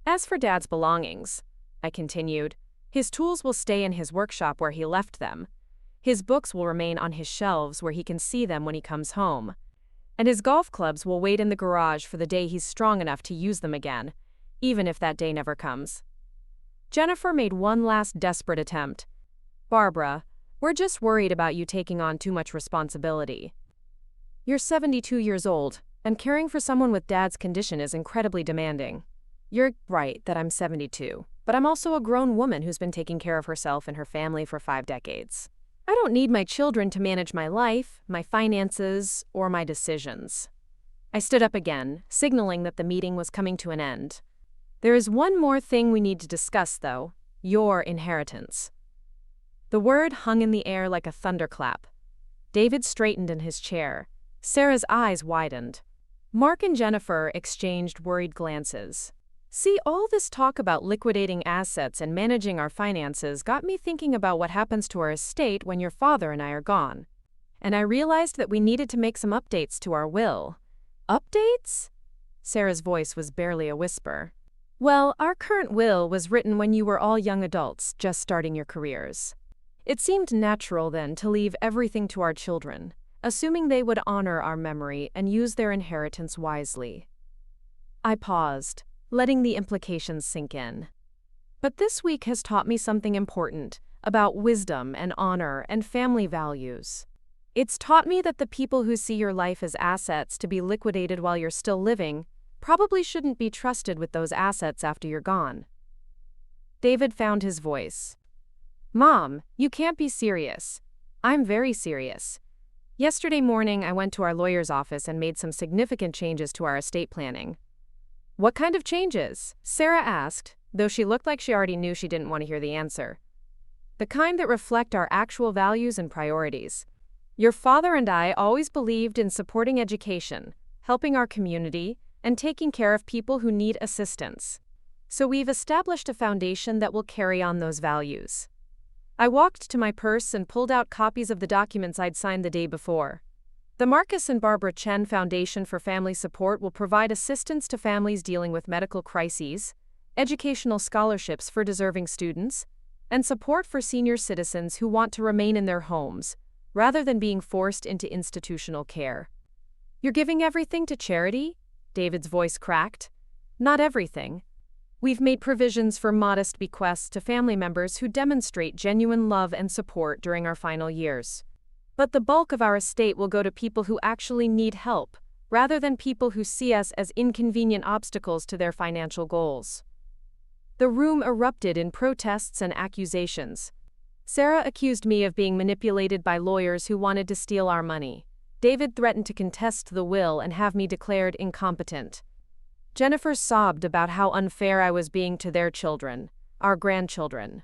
As for Dad's belongings, I continued, his tools will stay in his workshop where he left them. His books will remain on his shelves where he can see them when he comes home. And his golf clubs will wait in the garage for the day he's strong enough to use them again, even if that day never comes. Jennifer made one last desperate attempt. Barbara, we're just worried about you taking on too much responsibility. You're 72 years old, and caring for someone with Dad's condition is incredibly demanding. You're right that I'm 72, but I'm also a grown woman who's been taking care of herself and her family for 5 decades. I don't need my children to manage my life, my finances, or my decisions. I stood up again, signaling that the meeting was coming to an end. There is one more thing we need to discuss, though: your inheritance. The word hung in the air like a thunderclap. David straightened in his chair. Sarah's eyes widened. Mark and Jennifer exchanged worried glances. See, all this talk about liquidating assets and managing our finances got me thinking about what happens to our estate when your father and I are gone. And I realized that we needed to make some updates to our will. Updates? Sarah's voice was barely a whisper. Well, our current will was written when you were all young adults, just starting your careers. It seemed natural then to leave everything to our children, assuming they would honor our memory and use their inheritance wisely. I paused, letting the implications sink in. But this week has taught me something important about wisdom and honor and family values. It's taught me that the people who see your life as assets to be liquidated while you're still living probably shouldn't be trusted with those assets after you're gone. David found his voice. Mom, you can't be serious. I'm very serious. Yesterday morning, I went to our lawyer's office and made some significant changes to our estate planning. What kind of changes? Sarah asked, though she looked like she already knew she didn't want to hear the answer. The kind that reflect our actual values and priorities. Your father and I always believed in supporting education, helping our community, and taking care of people who need assistance. So we've established a foundation that will carry on those values. I walked to my purse and pulled out copies of the documents I'd signed the day before. The Marcus and Barbara Chen Foundation for Family Support will provide assistance to families dealing with medical crises, educational scholarships for deserving students, and support for senior citizens who want to remain in their homes, rather than being forced into institutional care. You're giving everything to charity? David's voice cracked. Not everything. We've made provisions for modest bequests to family members who demonstrate genuine love and support during our final years. But the bulk of our estate will go to people who actually need help, rather than people who see us as inconvenient obstacles to their financial goals. The room erupted in protests and accusations. Sarah accused me of being manipulated by lawyers who wanted to steal our money. David threatened to contest the will and have me declared incompetent. Jennifer sobbed about how unfair I was being to their children, our grandchildren.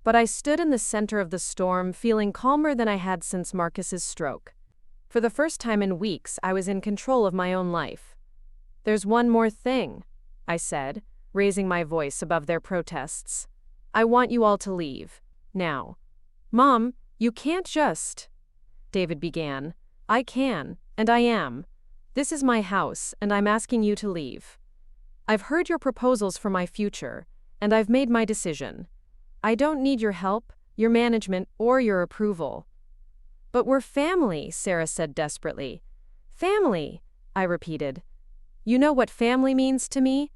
But I stood in the center of the storm, feeling calmer than I had since Marcus's stroke. For the first time in weeks, I was in control of my own life. There's one more thing, I said, raising my voice above their protests. I want you all to leave. Now. Mom, you can't just... David began. I can, and I am. This is my house, and I'm asking you to leave. I've heard your proposals for my future, and I've made my decision. I don't need your help, your management, or your approval. But we're family, Sarah said desperately. Family, I repeated. You know what family means to me?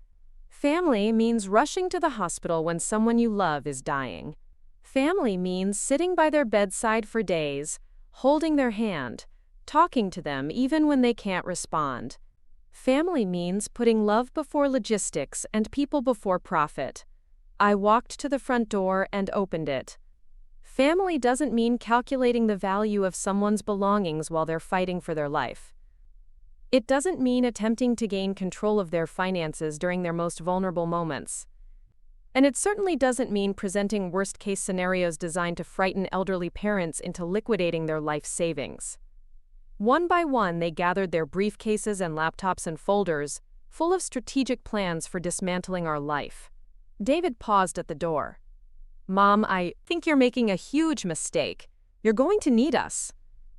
Family means rushing to the hospital when someone you love is dying. Family means sitting by their bedside for days, holding their hand, talking to them even when they can't respond. Family means putting love before logistics and people before profit. I walked to the front door and opened it. Family doesn't mean calculating the value of someone's belongings while they're fighting for their life. It doesn't mean attempting to gain control of their finances during their most vulnerable moments. And it certainly doesn't mean presenting worst-case scenarios designed to frighten elderly parents into liquidating their life savings. One by one, they gathered their briefcases and laptops and folders, full of strategic plans for dismantling our life. David paused at the door. "Mom, I think you're making a huge mistake. You're going to need us."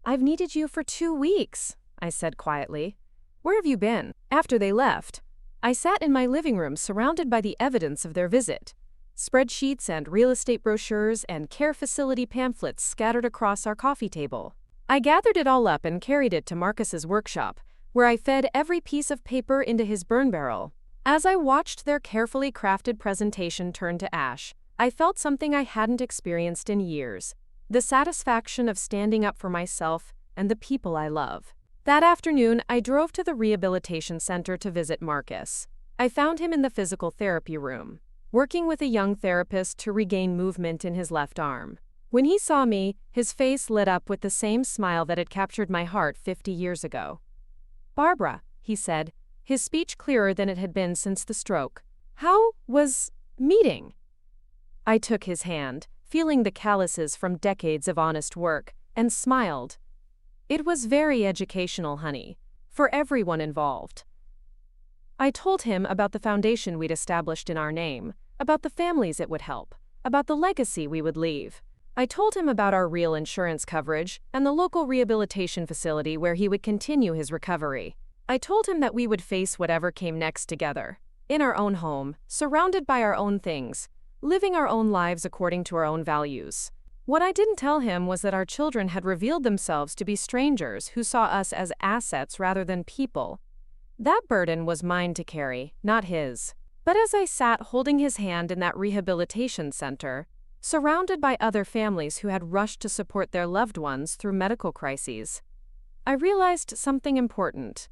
"I've needed you for 2 weeks," I said quietly. "Where have you been?" After they left, I sat in my living room surrounded by the evidence of their visit. Spreadsheets and real estate brochures and care facility pamphlets scattered across our coffee table. I gathered it all up and carried it to Marcus's workshop, where I fed every piece of paper into his burn barrel. As I watched their carefully crafted presentation turn to ash, I felt something I hadn't experienced in years: the satisfaction of standing up for myself and the people I love. That afternoon, I drove to the rehabilitation center to visit Marcus. I found him in the physical therapy room, working with a young therapist to regain movement in his left arm. When he saw me, his face lit up with the same smile that had captured my heart 50 years ago. "Barbara," he said, his speech clearer than it had been since the stroke. "How was meeting?" I took his hand, feeling the calluses from decades of honest work, and smiled. "It was very educational, honey, for everyone involved." I told him about the foundation we'd established in our name, about the families it would help, about the legacy we would leave. I told him about our real insurance coverage and the local rehabilitation facility where he would continue his recovery. I told him that we would face whatever came next together, in our own home, surrounded by our own things, living our own lives according to our own values. What I didn't tell him was that our children had revealed themselves to be strangers who saw us as assets rather than people. That burden was mine to carry, not his. But as I sat holding his hand in that rehabilitation center, surrounded by other families who had rushed to support their loved ones through medical crises, I realized something important.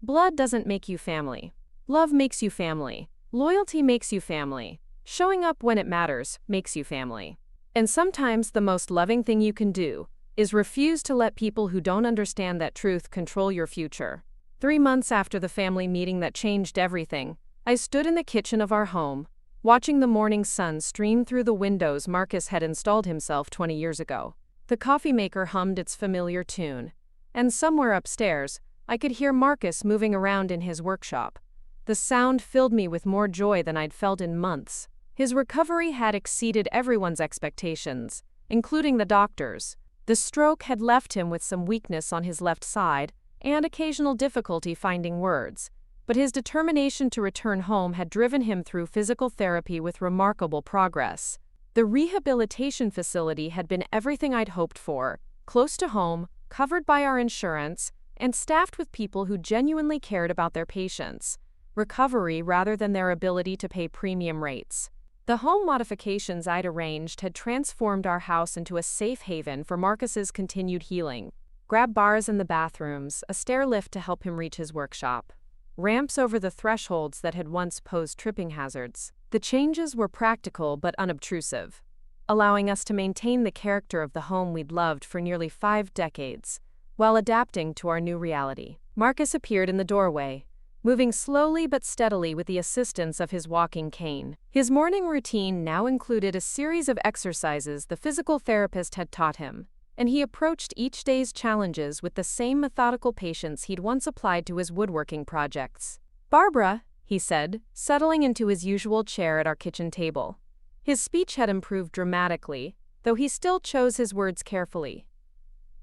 Blood doesn't make you family. Love makes you family. Loyalty makes you family. Showing up when it matters makes you family. And sometimes the most loving thing you can do is refuse to let people who don't understand that truth control your future. 3 months after the family meeting that changed everything, I stood in the kitchen of our home, watching the morning sun stream through the windows Marcus had installed himself 20 years ago. The coffee maker hummed its familiar tune, and somewhere upstairs, I could hear Marcus moving around in his workshop. The sound filled me with more joy than I'd felt in months. His recovery had exceeded everyone's expectations, including the doctors. The stroke had left him with some weakness on his left side and occasional difficulty finding words, but his determination to return home had driven him through physical therapy with remarkable progress. The rehabilitation facility had been everything I'd hoped for: close to home, covered by our insurance, and staffed with people who genuinely cared about their patients' recovery rather than their ability to pay premium rates. The home modifications I'd arranged had transformed our house into a safe haven for Marcus's continued healing. Grab bars in the bathrooms, a stair lift to help him reach his workshop, ramps over the thresholds that had once posed tripping hazards. The changes were practical but unobtrusive, allowing us to maintain the character of the home we'd loved for nearly 5 decades, while adapting to our new reality. Marcus appeared in the doorway, moving slowly but steadily with the assistance of his walking cane. His morning routine now included a series of exercises the physical therapist had taught him, and he approached each day's challenges with the same methodical patience he'd once applied to his woodworking projects. "Barbara," he said, settling into his usual chair at our kitchen table. His speech had improved dramatically, though he still chose his words carefully.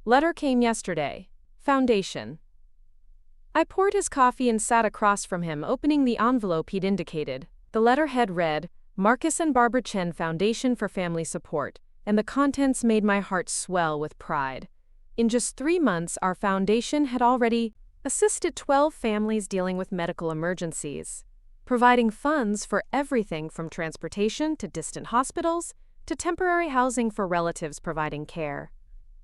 "Letter came yesterday. Foundation." I poured his coffee and sat across from him, opening the envelope he'd indicated. The letterhead read, "Marcus and Barbara Chen Foundation for Family Support," and the contents made my heart swell with pride. In just 3 months, our foundation had already assisted 12 families dealing with medical emergencies, providing funds for everything from transportation to distant hospitals to temporary housing for relatives providing care.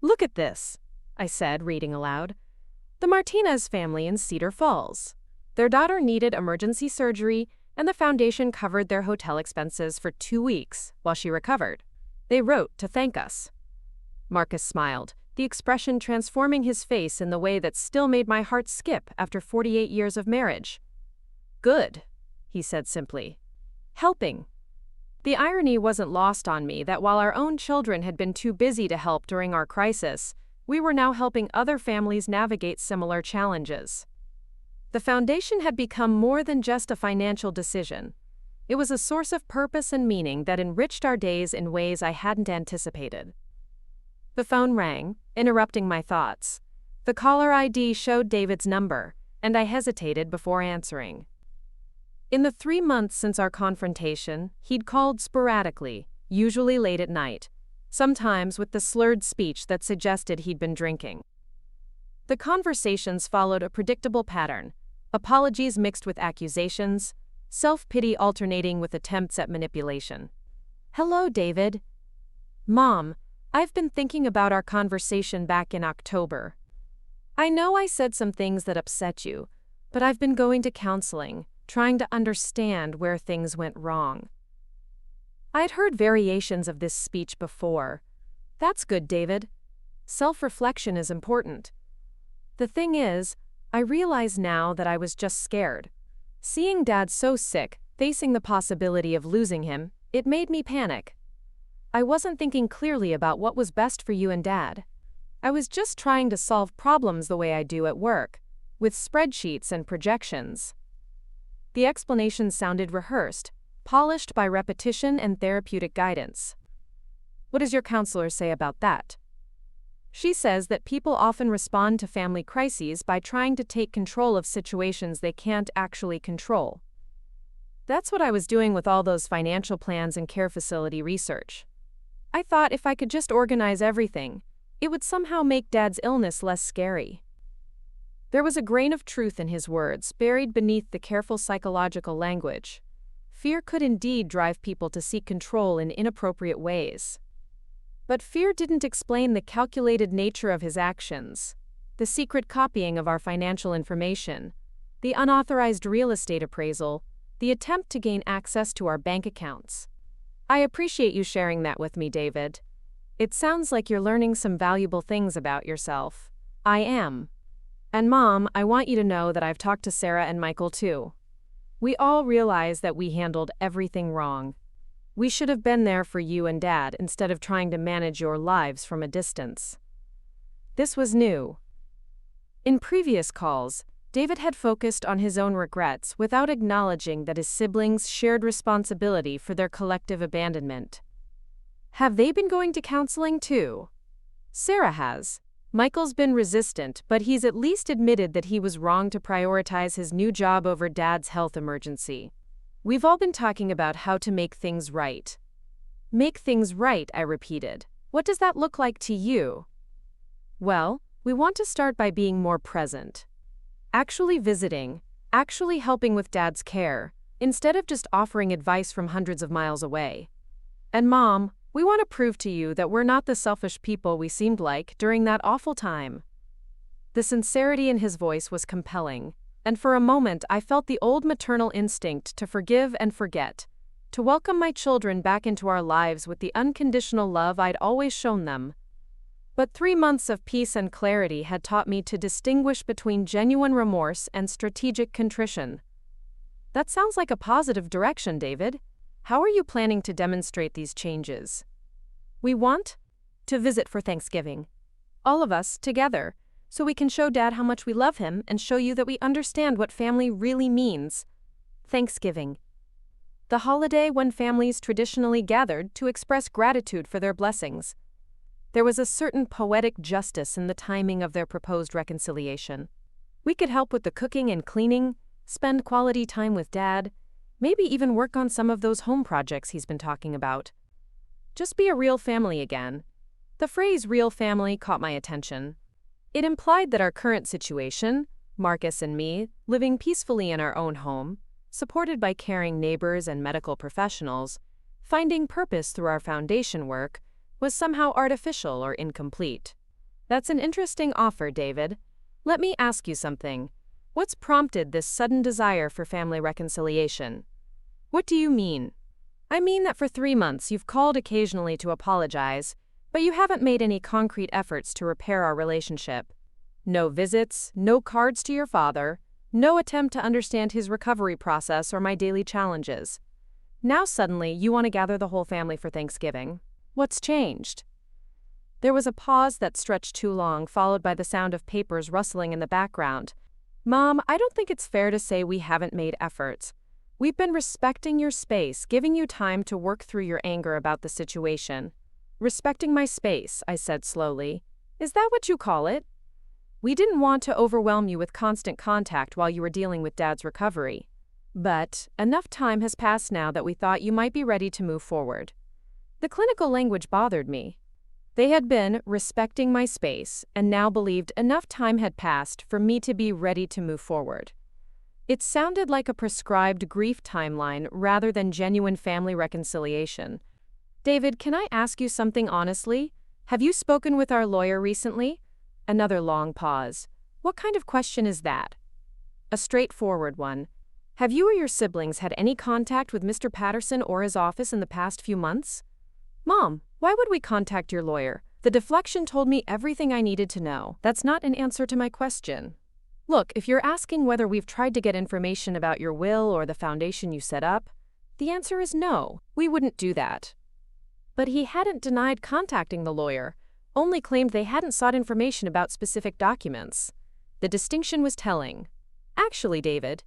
"Look at this," I said, reading aloud. "The Martinez family in Cedar Falls. Their daughter needed emergency surgery, and the foundation covered their hotel expenses for 2 weeks while she recovered. They wrote to thank us." Marcus smiled, the expression transforming his face in the way that still made my heart skip after 48 years of marriage. "Good," he said simply. "Helping. The irony wasn't lost on me that while our own children had been too busy to help during our crisis, we were now helping other families navigate similar challenges. The foundation had become more than just a financial decision. It was a source of purpose and meaning that enriched our days in ways I hadn't anticipated. The phone rang, interrupting my thoughts. The caller ID showed David's number, and I hesitated before answering. In the 3 months since our confrontation, he'd called sporadically, usually late at night, sometimes with the slurred speech that suggested he'd been drinking. The conversations followed a predictable pattern: apologies mixed with accusations, self-pity alternating with attempts at manipulation. "Hello, David. Mom, I've been thinking about our conversation back in October. I know I said some things that upset you, but I've been going to counseling, trying to understand where things went wrong." I'd heard variations of this speech before. That's good, David. Self-reflection is important. The thing is, I realize now that I was just scared. Seeing Dad so sick, facing the possibility of losing him, it made me panic. I wasn't thinking clearly about what was best for you and Dad. I was just trying to solve problems the way I do at work, with spreadsheets and projections. The explanation sounded rehearsed, polished by repetition and therapeutic guidance. What does your counselor say about that? She says that people often respond to family crises by trying to take control of situations they can't actually control. That's what I was doing with all those financial plans and care facility research. I thought if I could just organize everything, it would somehow make Dad's illness less scary. There was a grain of truth in his words, buried beneath the careful psychological language. Fear could indeed drive people to seek control in inappropriate ways. But fear didn't explain the calculated nature of his actions, the secret copying of our financial information, the unauthorized real estate appraisal, the attempt to gain access to our bank accounts. I appreciate you sharing that with me, David. It sounds like you're learning some valuable things about yourself. I am. And Mom, I want you to know that I've talked to Sarah and Michael too. We all realize that we handled everything wrong. We should have been there for you and Dad instead of trying to manage your lives from a distance. This was new. In previous calls, David had focused on his own regrets without acknowledging that his siblings shared responsibility for their collective abandonment. Have they been going to counseling too? Sarah has. Michael's been resistant, but he's at least admitted that he was wrong to prioritize his new job over Dad's health emergency. We've all been talking about how to make things right. Make things right, I repeated. What does that look like to you? Well, we want to start by being more present. Actually visiting, actually helping with Dad's care, instead of just offering advice from hundreds of miles away. And Mom, we want to prove to you that we're not the selfish people we seemed like during that awful time. The sincerity in his voice was compelling, and for a moment I felt the old maternal instinct to forgive and forget, to welcome my children back into our lives with the unconditional love I'd always shown them. But 3 months of peace and clarity had taught me to distinguish between genuine remorse and strategic contrition. That sounds like a positive direction, David. How are you planning to demonstrate these changes? We want to visit for Thanksgiving. All of us, together, so we can show Dad how much we love him and show you that we understand what family really means. Thanksgiving. The holiday when families traditionally gathered to express gratitude for their blessings. There was a certain poetic justice in the timing of their proposed reconciliation. We could help with the cooking and cleaning, spend quality time with Dad, maybe even work on some of those home projects he's been talking about. Just be a real family again. The phrase real family caught my attention. It implied that our current situation, Marcus and me, living peacefully in our own home, supported by caring neighbors and medical professionals, finding purpose through our foundation work, was somehow artificial or incomplete. That's an interesting offer, David. Let me ask you something. What's prompted this sudden desire for family reconciliation? What do you mean? I mean that for 3 months you've called occasionally to apologize, but you haven't made any concrete efforts to repair our relationship. No visits, no cards to your father, no attempt to understand his recovery process or my daily challenges. Now suddenly you want to gather the whole family for Thanksgiving. What's changed? There was a pause that stretched too long, followed by the sound of papers rustling in the background. Mom, I don't think it's fair to say we haven't made efforts. We've been respecting your space, giving you time to work through your anger about the situation. Respecting my space, I said slowly. Is that what you call it? We didn't want to overwhelm you with constant contact while you were dealing with Dad's recovery. But enough time has passed now that we thought you might be ready to move forward. The clinical language bothered me. They had been respecting my space and now believed enough time had passed for me to be ready to move forward. It sounded like a prescribed grief timeline rather than genuine family reconciliation. David, can I ask you something honestly? Have you spoken with our lawyer recently? Another long pause. What kind of question is that? A straightforward one. Have you or your siblings had any contact with Mr. Patterson or his office in the past few months? Mom, why would we contact your lawyer? The deflection told me everything I needed to know. That's not an answer to my question. Look, if you're asking whether we've tried to get information about your will or the foundation you set up, the answer is no, we wouldn't do that. But he hadn't denied contacting the lawyer, only claimed they hadn't sought information about specific documents. The distinction was telling. Actually, David,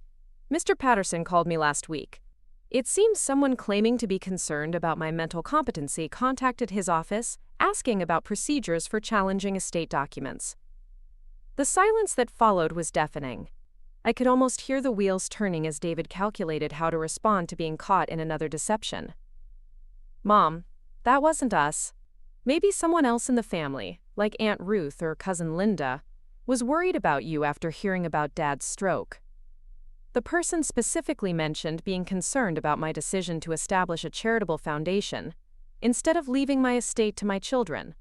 Mr. Patterson called me last week. It seems someone claiming to be concerned about my mental competency contacted his office, asking about procedures for challenging estate documents. The silence that followed was deafening. I could almost hear the wheels turning as David calculated how to respond to being caught in another deception. Mom, that wasn't us. Maybe someone else in the family, like Aunt Ruth or Cousin Linda, was worried about you after hearing about Dad's stroke. The person specifically mentioned being concerned about my decision to establish a charitable foundation, instead of leaving my estate to my children.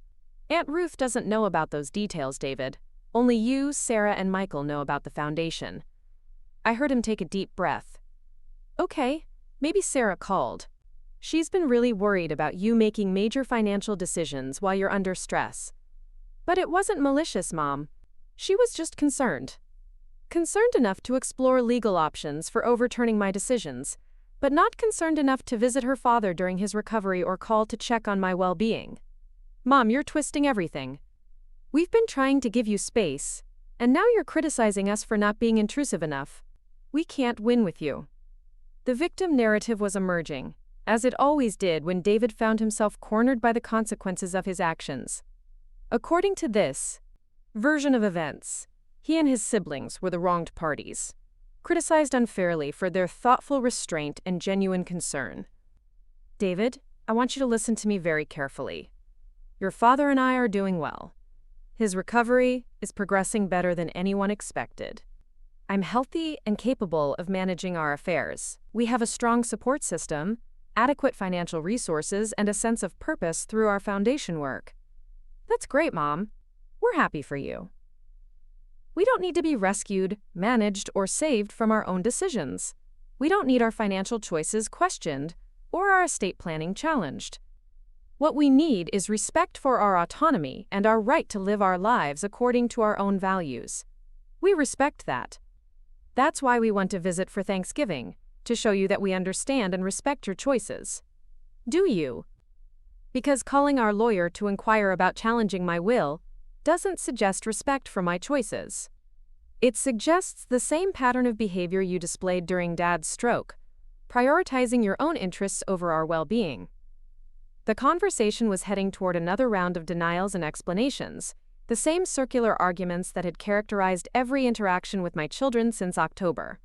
Aunt Ruth doesn't know about those details, David. Only you, Sarah, and Michael know about the foundation. I heard him take a deep breath. Okay, maybe Sarah called. She's been really worried about you making major financial decisions while you're under stress. But it wasn't malicious, Mom. She was just concerned. Concerned enough to explore legal options for overturning my decisions, but not concerned enough to visit her father during his recovery or call to check on my well-being. Mom, you're twisting everything. We've been trying to give you space, and now you're criticizing us for not being intrusive enough. We can't win with you. The victim narrative was emerging, as it always did when David found himself cornered by the consequences of his actions. According to this version of events, he and his siblings were the wronged parties, criticized unfairly for their thoughtful restraint and genuine concern. David, I want you to listen to me very carefully. Your father and I are doing well. His recovery is progressing better than anyone expected. I'm healthy and capable of managing our affairs. We have a strong support system, adequate financial resources, and a sense of purpose through our foundation work. That's great, Mom. We're happy for you. We don't need to be rescued, managed, or saved from our own decisions. We don't need our financial choices questioned or our estate planning challenged. What we need is respect for our autonomy and our right to live our lives according to our own values. We respect that. That's why we want to visit for Thanksgiving, to show you that we understand and respect your choices. Do you? Because calling our lawyer to inquire about challenging my will doesn't suggest respect for my choices. It suggests the same pattern of behavior you displayed during Dad's stroke, prioritizing your own interests over our well-being. The conversation was heading toward another round of denials and explanations, the same circular arguments that had characterized every interaction with my children since October.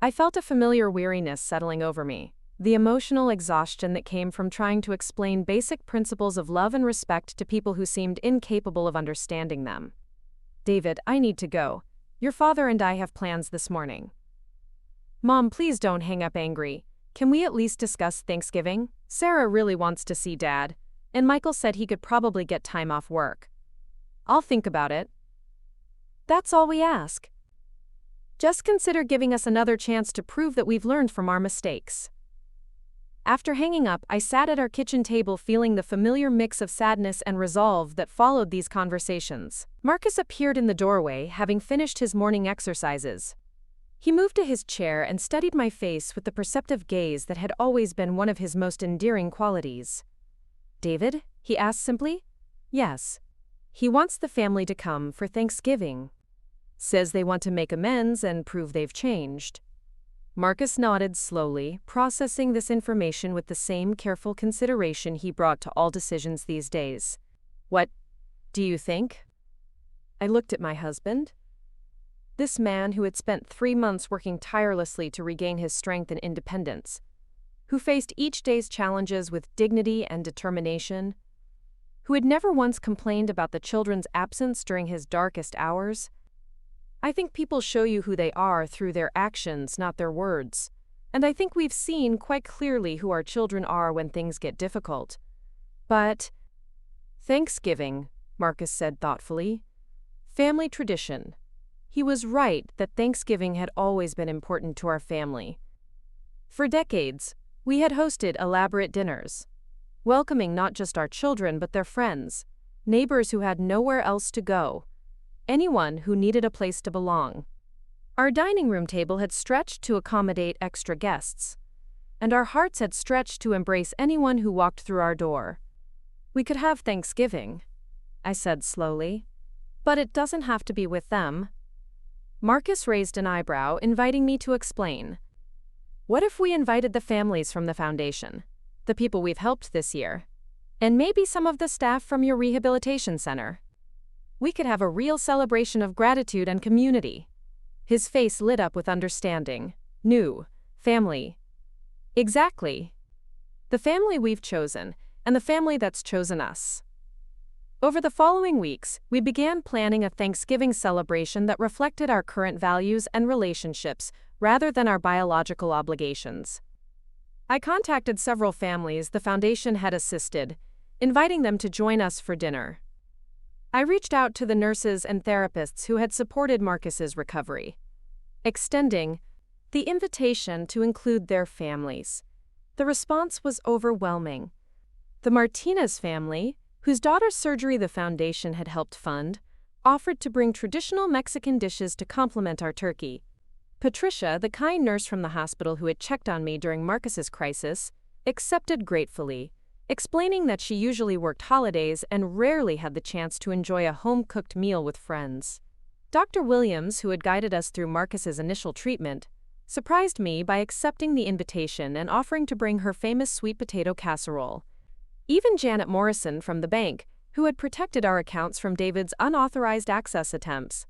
I felt a familiar weariness settling over me, the emotional exhaustion that came from trying to explain basic principles of love and respect to people who seemed incapable of understanding them. David, I need to go. Your father and I have plans this morning. Mom, please don't hang up angry. Can we at least discuss Thanksgiving? Sarah really wants to see Dad, and Michael said he could probably get time off work. I'll think about it. That's all we ask. Just consider giving us another chance to prove that we've learned from our mistakes. After hanging up, I sat at our kitchen table feeling the familiar mix of sadness and resolve that followed these conversations. Marcus appeared in the doorway, having finished his morning exercises. He moved to his chair and studied my face with the perceptive gaze that had always been one of his most endearing qualities. "David?" he asked simply. "Yes. He wants the family to come for Thanksgiving. Says they want to make amends and prove they've changed." Marcus nodded slowly, processing this information with the same careful consideration he brought to all decisions these days. "What do you think?" I looked at my husband. This man who had spent 3 months working tirelessly to regain his strength and independence, who faced each day's challenges with dignity and determination, who had never once complained about the children's absence during his darkest hours. I think people show you who they are through their actions, not their words. And I think we've seen quite clearly who our children are when things get difficult. But Thanksgiving, Marcus said thoughtfully. Family tradition. He was right that Thanksgiving had always been important to our family. For decades, we had hosted elaborate dinners, welcoming not just our children but their friends, neighbors who had nowhere else to go, anyone who needed a place to belong. Our dining room table had stretched to accommodate extra guests, and our hearts had stretched to embrace anyone who walked through our door. "We could have Thanksgiving," I said slowly, "but it doesn't have to be with them." Marcus raised an eyebrow, inviting me to explain. "What if we invited the families from the foundation, the people we've helped this year, and maybe some of the staff from your rehabilitation center? We could have a real celebration of gratitude and community." His face lit up with understanding. "New family." "Exactly. The family we've chosen, and the family that's chosen us." Over the following weeks, we began planning a Thanksgiving celebration that reflected our current values and relationships rather than our biological obligations. I contacted several families the foundation had assisted, inviting them to join us for dinner. I reached out to the nurses and therapists who had supported Marcus's recovery, extending the invitation to include their families. The response was overwhelming. The Martinez family, whose daughter's surgery the foundation had helped fund, offered to bring traditional Mexican dishes to complement our turkey. Patricia, the kind nurse from the hospital who had checked on me during Marcus's crisis, accepted gratefully, explaining that she usually worked holidays and rarely had the chance to enjoy a home-cooked meal with friends. Dr. Williams, who had guided us through Marcus's initial treatment, surprised me by accepting the invitation and offering to bring her famous sweet potato casserole. Even Janet Morrison from the bank, who had protected our accounts from David's unauthorized access attempts,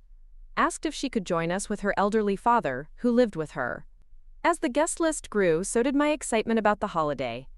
asked if she could join us with her elderly father, who lived with her. As the guest list grew, so did my excitement about the holiday.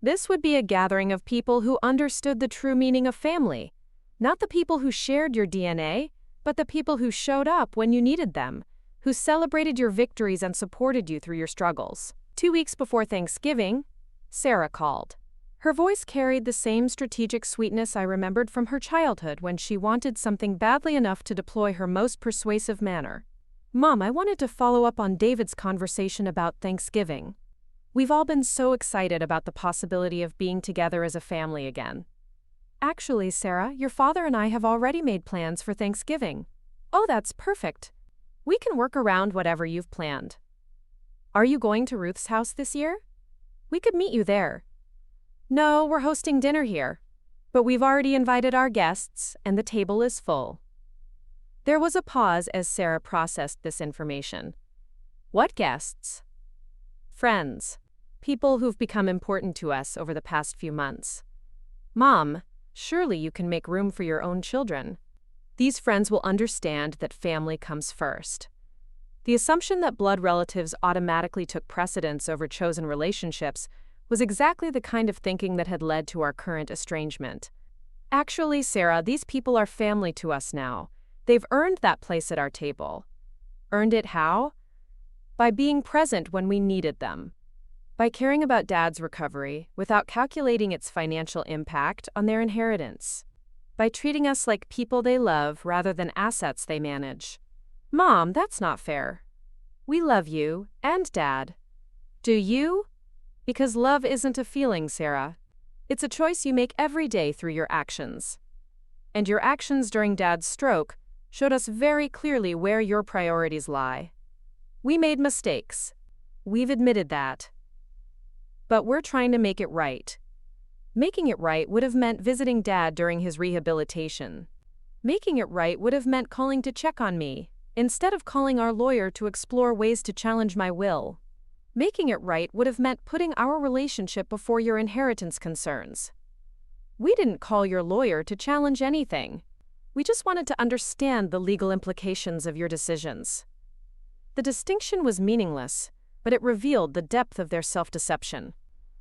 This would be a gathering of people who understood the true meaning of family. Not the people who shared your DNA, but the people who showed up when you needed them, who celebrated your victories and supported you through your struggles. 2 weeks before Thanksgiving, Sarah called. Her voice carried the same strategic sweetness I remembered from her childhood when she wanted something badly enough to deploy her most persuasive manner. "Mom, I wanted to follow up on David's conversation about Thanksgiving. We've all been so excited about the possibility of being together as a family again." "Actually, Sarah, your father and I have already made plans for Thanksgiving." "Oh, that's perfect. We can work around whatever you've planned." "Are you going to Ruth's house this year? We could meet you there." "No, we're hosting dinner here. But we've already invited our guests, and the table is full." There was a pause as Sarah processed this information. "What guests?" "Friends. People who've become important to us over the past few months." "Mom, surely you can make room for your own children. These friends will understand that family comes first." The assumption that blood relatives automatically took precedence over chosen relationships was exactly the kind of thinking that had led to our current estrangement. "Actually, Sarah, these people are family to us now. They've earned that place at our table." "Earned it how?" "By being present when we needed them. By caring about Dad's recovery without calculating its financial impact on their inheritance. By treating us like people they love rather than assets they manage." "Mom, that's not fair." "We love you and Dad." "Do you?" Because love isn't a feeling, Sarah. It's a choice you make every day through your actions. And your actions during Dad's stroke showed us very clearly where your priorities lie. We made mistakes. We've admitted that. But we're trying to make it right. Making it right would have meant visiting Dad during his rehabilitation. Making it right would have meant calling to check on me, instead of calling our lawyer to explore ways to challenge my will. Making it right would have meant putting our relationship before your inheritance concerns. We didn't call your lawyer to challenge anything. We just wanted to understand the legal implications of your decisions. The distinction was meaningless, but it revealed the depth of their self-deception.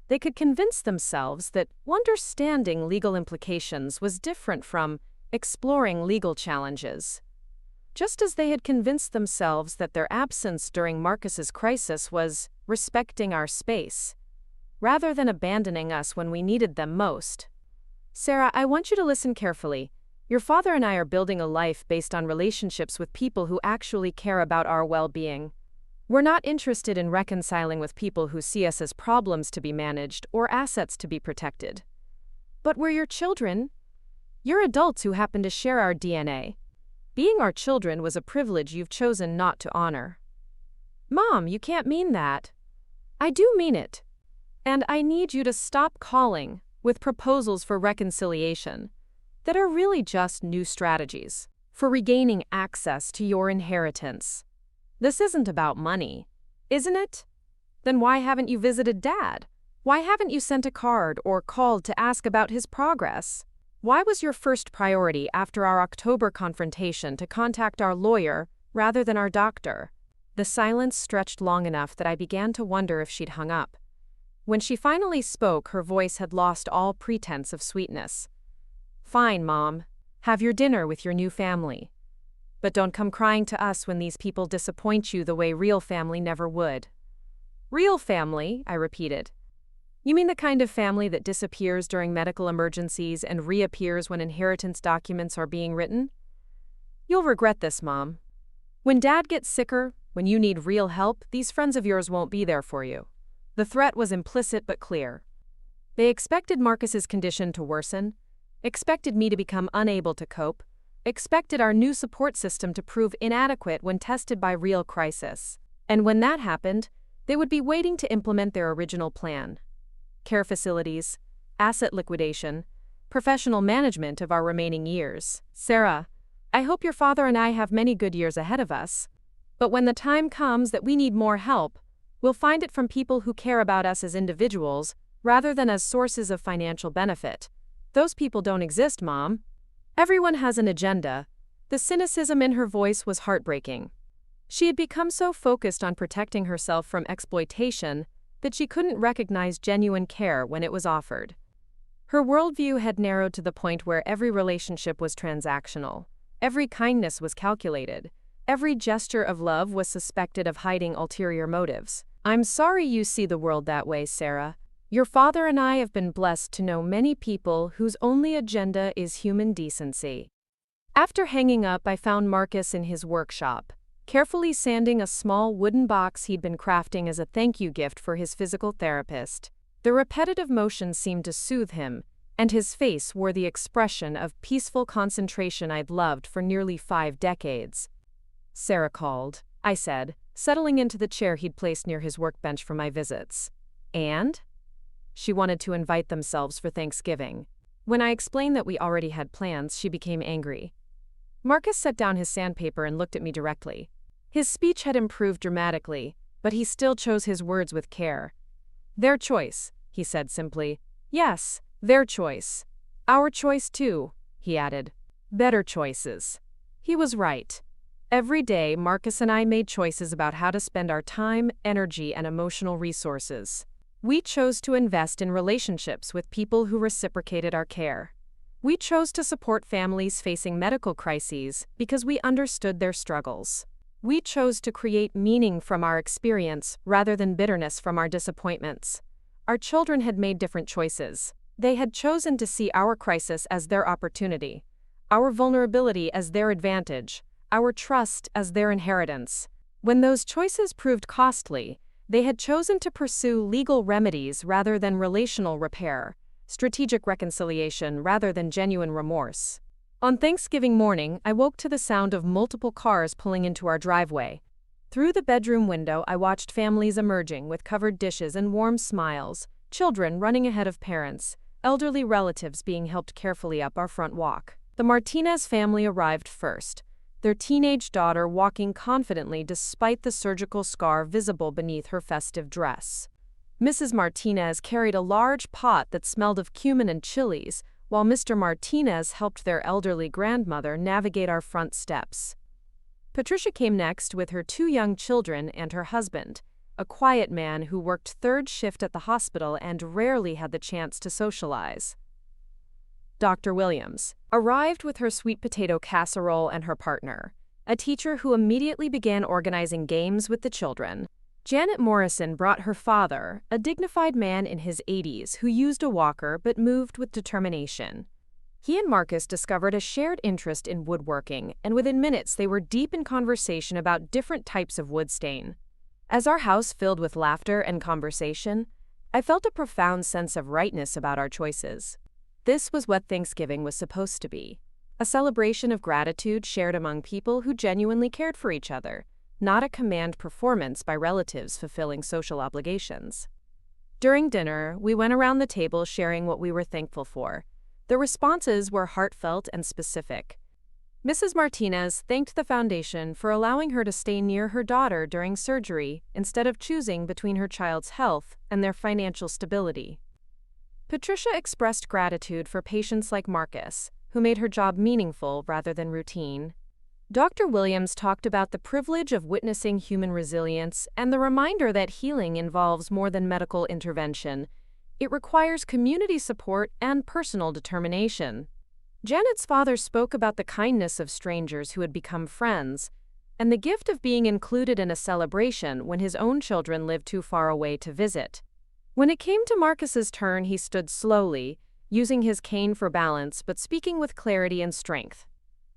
They could convince themselves that understanding legal implications was different from exploring legal challenges. Just as they had convinced themselves that their absence during Marcus's crisis was respecting our space, rather than abandoning us when we needed them most. Sarah, I want you to listen carefully. Your father and I are building a life based on relationships with people who actually care about our well-being. We're not interested in reconciling with people who see us as problems to be managed or assets to be protected. But we're your children. You're adults who happen to share our DNA. Being our children was a privilege you've chosen not to honor. Mom, you can't mean that. I do mean it. And I need you to stop calling with proposals for reconciliation that are really just new strategies for regaining access to your inheritance. This isn't about money, isn't it? Then why haven't you visited Dad? Why haven't you sent a card or called to ask about his progress? Why was your first priority after our October confrontation to contact our lawyer rather than our doctor? The silence stretched long enough that I began to wonder if she'd hung up. When she finally spoke, her voice had lost all pretense of sweetness. Fine, Mom. Have your dinner with your new family. But don't come crying to us when these people disappoint you the way real family never would. Real family, I repeated. You mean the kind of family that disappears during medical emergencies and reappears when inheritance documents are being written? You'll regret this, Mom. When Dad gets sicker, when you need real help, these friends of yours won't be there for you. The threat was implicit but clear. They expected Marcus's condition to worsen, expected me to become unable to cope, expected our new support system to prove inadequate when tested by real crisis. And when that happened, they would be waiting to implement their original plan. Care facilities, asset liquidation, professional management of our remaining years. Sarah, I hope your father and I have many good years ahead of us. But when the time comes that we need more help, we'll find it from people who care about us as individuals rather than as sources of financial benefit. Those people don't exist, Mom. Everyone has an agenda. The cynicism in her voice was heartbreaking. She had become so focused on protecting herself from exploitation that she couldn't recognize genuine care when it was offered. Her worldview had narrowed to the point where every relationship was transactional. Every kindness was calculated. Every gesture of love was suspected of hiding ulterior motives. I'm sorry you see the world that way, Sarah. Your father and I have been blessed to know many people whose only agenda is human decency. After hanging up, I found Marcus in his workshop, carefully sanding a small wooden box he'd been crafting as a thank you gift for his physical therapist. The repetitive motion seemed to soothe him, and his face wore the expression of peaceful concentration I'd loved for nearly 5 decades. Sarah called, I said, settling into the chair he'd placed near his workbench for my visits. And? She wanted to invite themselves for Thanksgiving. When I explained that we already had plans, she became angry. Marcus set down his sandpaper and looked at me directly. His speech had improved dramatically, but he still chose his words with care. Their choice, he said simply. Yes, their choice. Our choice too, he added. Better choices. He was right. Every day, Marcus and I made choices about how to spend our time, energy, and emotional resources. We chose to invest in relationships with people who reciprocated our care. We chose to support families facing medical crises because we understood their struggles. We chose to create meaning from our experience rather than bitterness from our disappointments. Our children had made different choices. They had chosen to see our crisis as their opportunity, our vulnerability as their advantage, our trust as their inheritance. When those choices proved costly, they had chosen to pursue legal remedies rather than relational repair, strategic reconciliation rather than genuine remorse. On Thanksgiving morning, I woke to the sound of multiple cars pulling into our driveway. Through the bedroom window, I watched families emerging with covered dishes and warm smiles, children running ahead of parents, elderly relatives being helped carefully up our front walk. The Martinez family arrived first, their teenage daughter walking confidently despite the surgical scar visible beneath her festive dress. Mrs. Martinez carried a large pot that smelled of cumin and chilies, while Mr. Martinez helped their elderly grandmother navigate our front steps. Patricia came next with her 2 young children and her husband, a quiet man who worked third shift at the hospital and rarely had the chance to socialize. Dr. Williams arrived with her sweet potato casserole and her partner, a teacher who immediately began organizing games with the children. Janet Morrison brought her father, a dignified man in his 80s who used a walker but moved with determination. He and Marcus discovered a shared interest in woodworking, and within minutes they were deep in conversation about different types of wood stain. As our house filled with laughter and conversation, I felt a profound sense of rightness about our choices. This was what Thanksgiving was supposed to be, a celebration of gratitude shared among people who genuinely cared for each other, not a command performance by relatives fulfilling social obligations. During dinner, we went around the table sharing what we were thankful for. The responses were heartfelt and specific. Mrs. Martinez thanked the foundation for allowing her to stay near her daughter during surgery instead of choosing between her child's health and their financial stability. Patricia expressed gratitude for patients like Marcus, who made her job meaningful rather than routine. Dr. Williams talked about the privilege of witnessing human resilience and the reminder that healing involves more than medical intervention. It requires community support and personal determination. Janet's father spoke about the kindness of strangers who had become friends, and the gift of being included in a celebration when his own children lived too far away to visit. When it came to Marcus's turn, he stood slowly, using his cane for balance but speaking with clarity and strength.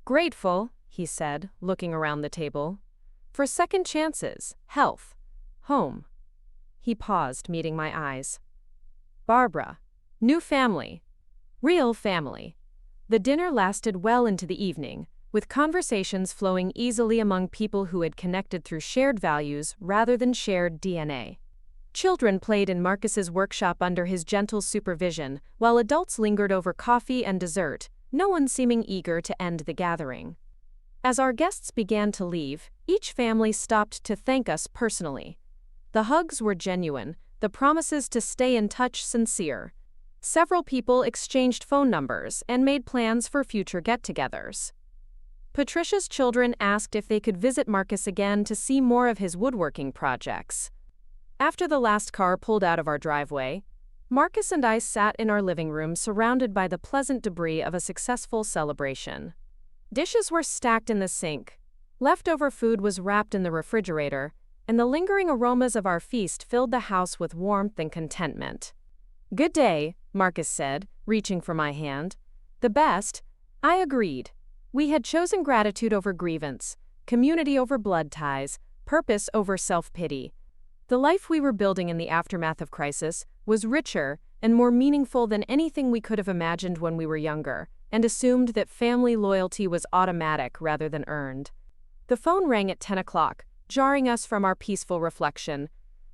"Grateful," he said, looking around the table, "for second chances, health, home." He paused, meeting my eyes. "Barbara, new family, real family." The dinner lasted well into the evening, with conversations flowing easily among people who had connected through shared values rather than shared DNA. Children played in Marcus's workshop under his gentle supervision, while adults lingered over coffee and dessert, no one seeming eager to end the gathering. As our guests began to leave, each family stopped to thank us personally. The hugs were genuine, the promises to stay in touch sincere. Several people exchanged phone numbers and made plans for future get-togethers. Patricia's children asked if they could visit Marcus again to see more of his woodworking projects. After the last car pulled out of our driveway, Marcus and I sat in our living room surrounded by the pleasant debris of a successful celebration. Dishes were stacked in the sink, leftover food was wrapped in the refrigerator, and the lingering aromas of our feast filled the house with warmth and contentment. "Good day," Marcus said, reaching for my hand. "The best," I agreed. We had chosen gratitude over grievance, community over blood ties, purpose over self-pity. The life we were building in the aftermath of crisis was richer and more meaningful than anything we could have imagined when we were younger, and assumed that family loyalty was automatic rather than earned. The phone rang at 10 o'clock, jarring us from our peaceful reflection.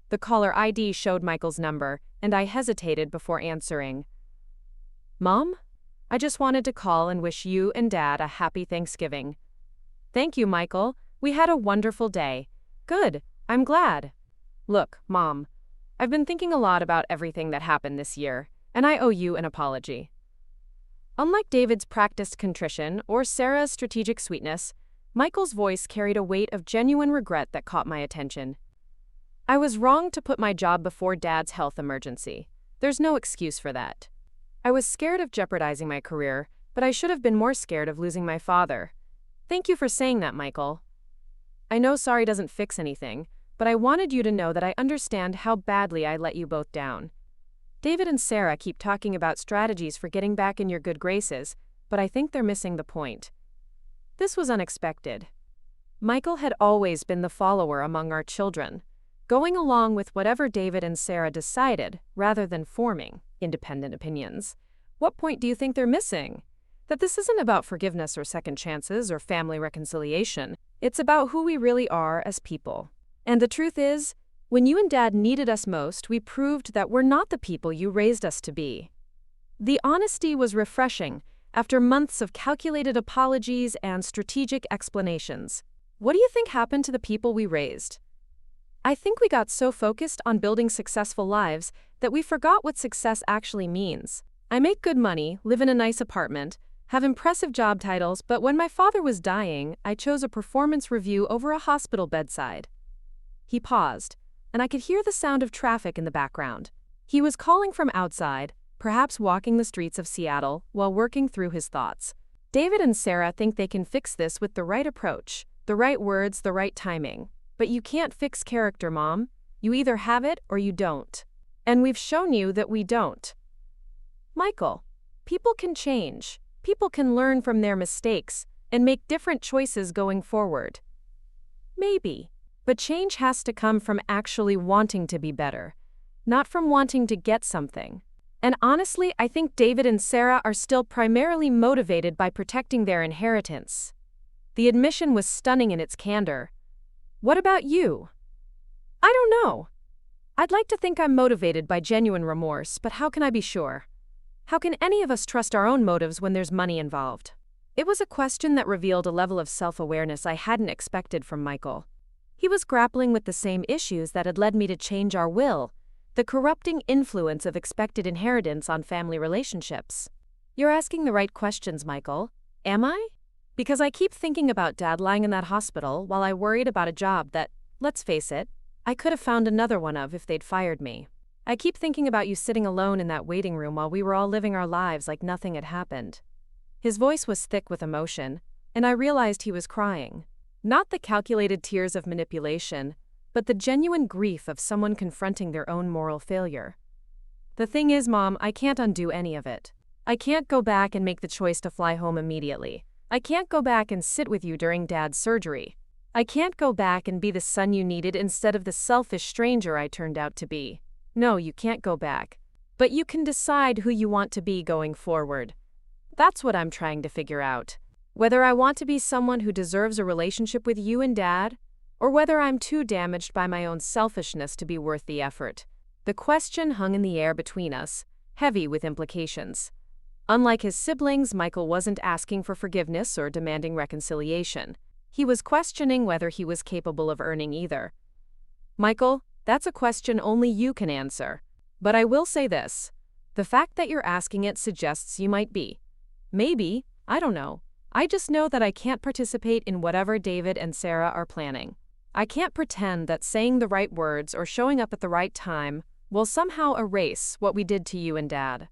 The caller ID showed Michael's number, and I hesitated before answering. "Mom? I just wanted to call and wish you and Dad a happy Thanksgiving." "Thank you, Michael. We had a wonderful day." "Good. I'm glad." "Look, Mom, I've been thinking a lot about everything that happened this year, and I owe you an apology." Unlike David's practiced contrition or Sarah's strategic sweetness, Michael's voice carried a weight of genuine regret that caught my attention. "I was wrong to put my job before Dad's health emergency. There's no excuse for that. I was scared of jeopardizing my career, but I should have been more scared of losing my father. Thank you for saying that, Michael. I know sorry doesn't fix anything, but I wanted you to know that I understand how badly I let you both down. David and Sarah keep talking about strategies for getting back in your good graces, but I think they're missing the point." This was unexpected. Michael had always been the follower among our children, going along with whatever David and Sarah decided rather than forming independent opinions. "What point do you think they're missing? That this isn't about forgiveness or second chances or family reconciliation. It's about who we really are as people. And the truth is, when you and Dad needed us most, we proved that we're not the people you raised us to be. The honesty was refreshing after months of calculated apologies and strategic explanations. What do you think happened to the people we raised? I think we got so focused on building successful lives that we forgot what success actually means. I make good money, live in a nice apartment, have impressive job titles, but when my father was dying, I chose a performance review over a hospital bedside. He paused, and I could hear the sound of traffic in the background. He was calling from outside, perhaps walking the streets of Seattle while working through his thoughts. David and Sarah think they can fix this with the right approach, the right words, the right timing. But you can't fix character, Mom. You either have it or you don't. And we've shown you that we don't. Michael, people can change. People can learn from their mistakes and make different choices going forward. Maybe. But change has to come from actually wanting to be better, not from wanting to get something. And honestly, I think David and Sarah are still primarily motivated by protecting their inheritance. The admission was stunning in its candor. What about you? I don't know. I'd like to think I'm motivated by genuine remorse, but how can I be sure? How can any of us trust our own motives when there's money involved? It was a question that revealed a level of self-awareness I hadn't expected from Michael. He was grappling with the same issues that had led me to change our will, the corrupting influence of expected inheritance on family relationships. You're asking the right questions, Michael. Am I? Because I keep thinking about Dad lying in that hospital while I worried about a job that, let's face it, I could have found another one of if they'd fired me. I keep thinking about you sitting alone in that waiting room while we were all living our lives like nothing had happened. His voice was thick with emotion, and I realized he was crying. Not the calculated tears of manipulation, but the genuine grief of someone confronting their own moral failure. The thing is, Mom, I can't undo any of it. I can't go back and make the choice to fly home immediately. I can't go back and sit with you during Dad's surgery. I can't go back and be the son you needed instead of the selfish stranger I turned out to be. No, you can't go back. But you can decide who you want to be going forward. That's what I'm trying to figure out. Whether I want to be someone who deserves a relationship with you and Dad, or whether I'm too damaged by my own selfishness to be worth the effort. The question hung in the air between us, heavy with implications. Unlike his siblings, Michael wasn't asking for forgiveness or demanding reconciliation. He was questioning whether he was capable of earning either. Michael, that's a question only you can answer. But I will say this. The fact that you're asking it suggests you might be. Maybe, I don't know. I just know that I can't participate in whatever David and Sarah are planning. I can't pretend that saying the right words or showing up at the right time will somehow erase what we did to you and Dad.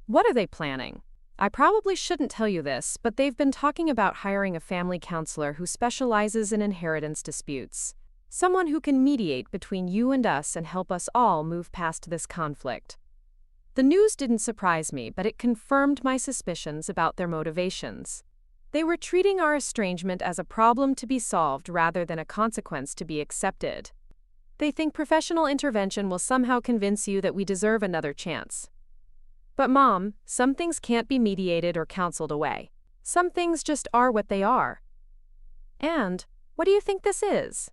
What are they planning? I probably shouldn't tell you this, but they've been talking about hiring a family counselor who specializes in inheritance disputes. Someone who can mediate between you and us and help us all move past this conflict. The news didn't surprise me, but it confirmed my suspicions about their motivations. They were treating our estrangement as a problem to be solved rather than a consequence to be accepted. They think professional intervention will somehow convince you that we deserve another chance. But Mom, some things can't be mediated or counseled away. Some things just are what they are. And, what do you think this is?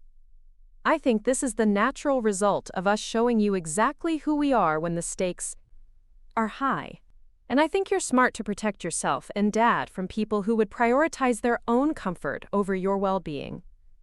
I think this is the natural result of us showing you exactly who we are when the stakes are high. And I think you're smart to protect yourself and Dad from people who would prioritize their own comfort over your well-being.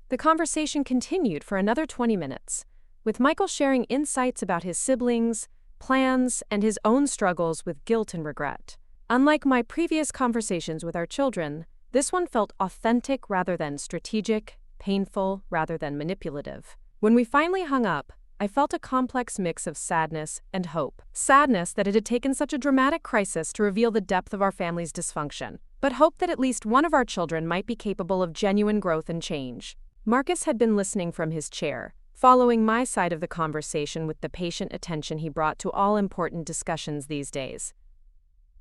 The conversation continued for another 20 minutes, with Michael sharing insights about his siblings, plans, and his own struggles with guilt and regret. Unlike my previous conversations with our children, this one felt authentic rather than strategic, painful rather than manipulative. When we finally hung up, I felt a complex mix of sadness and hope. Sadness that it had taken such a dramatic crisis to reveal the depth of our family's dysfunction, but hope that at least one of our children might be capable of genuine growth and change. Marcus had been listening from his chair, following my side of the conversation with the patient attention he brought to all important discussions these days.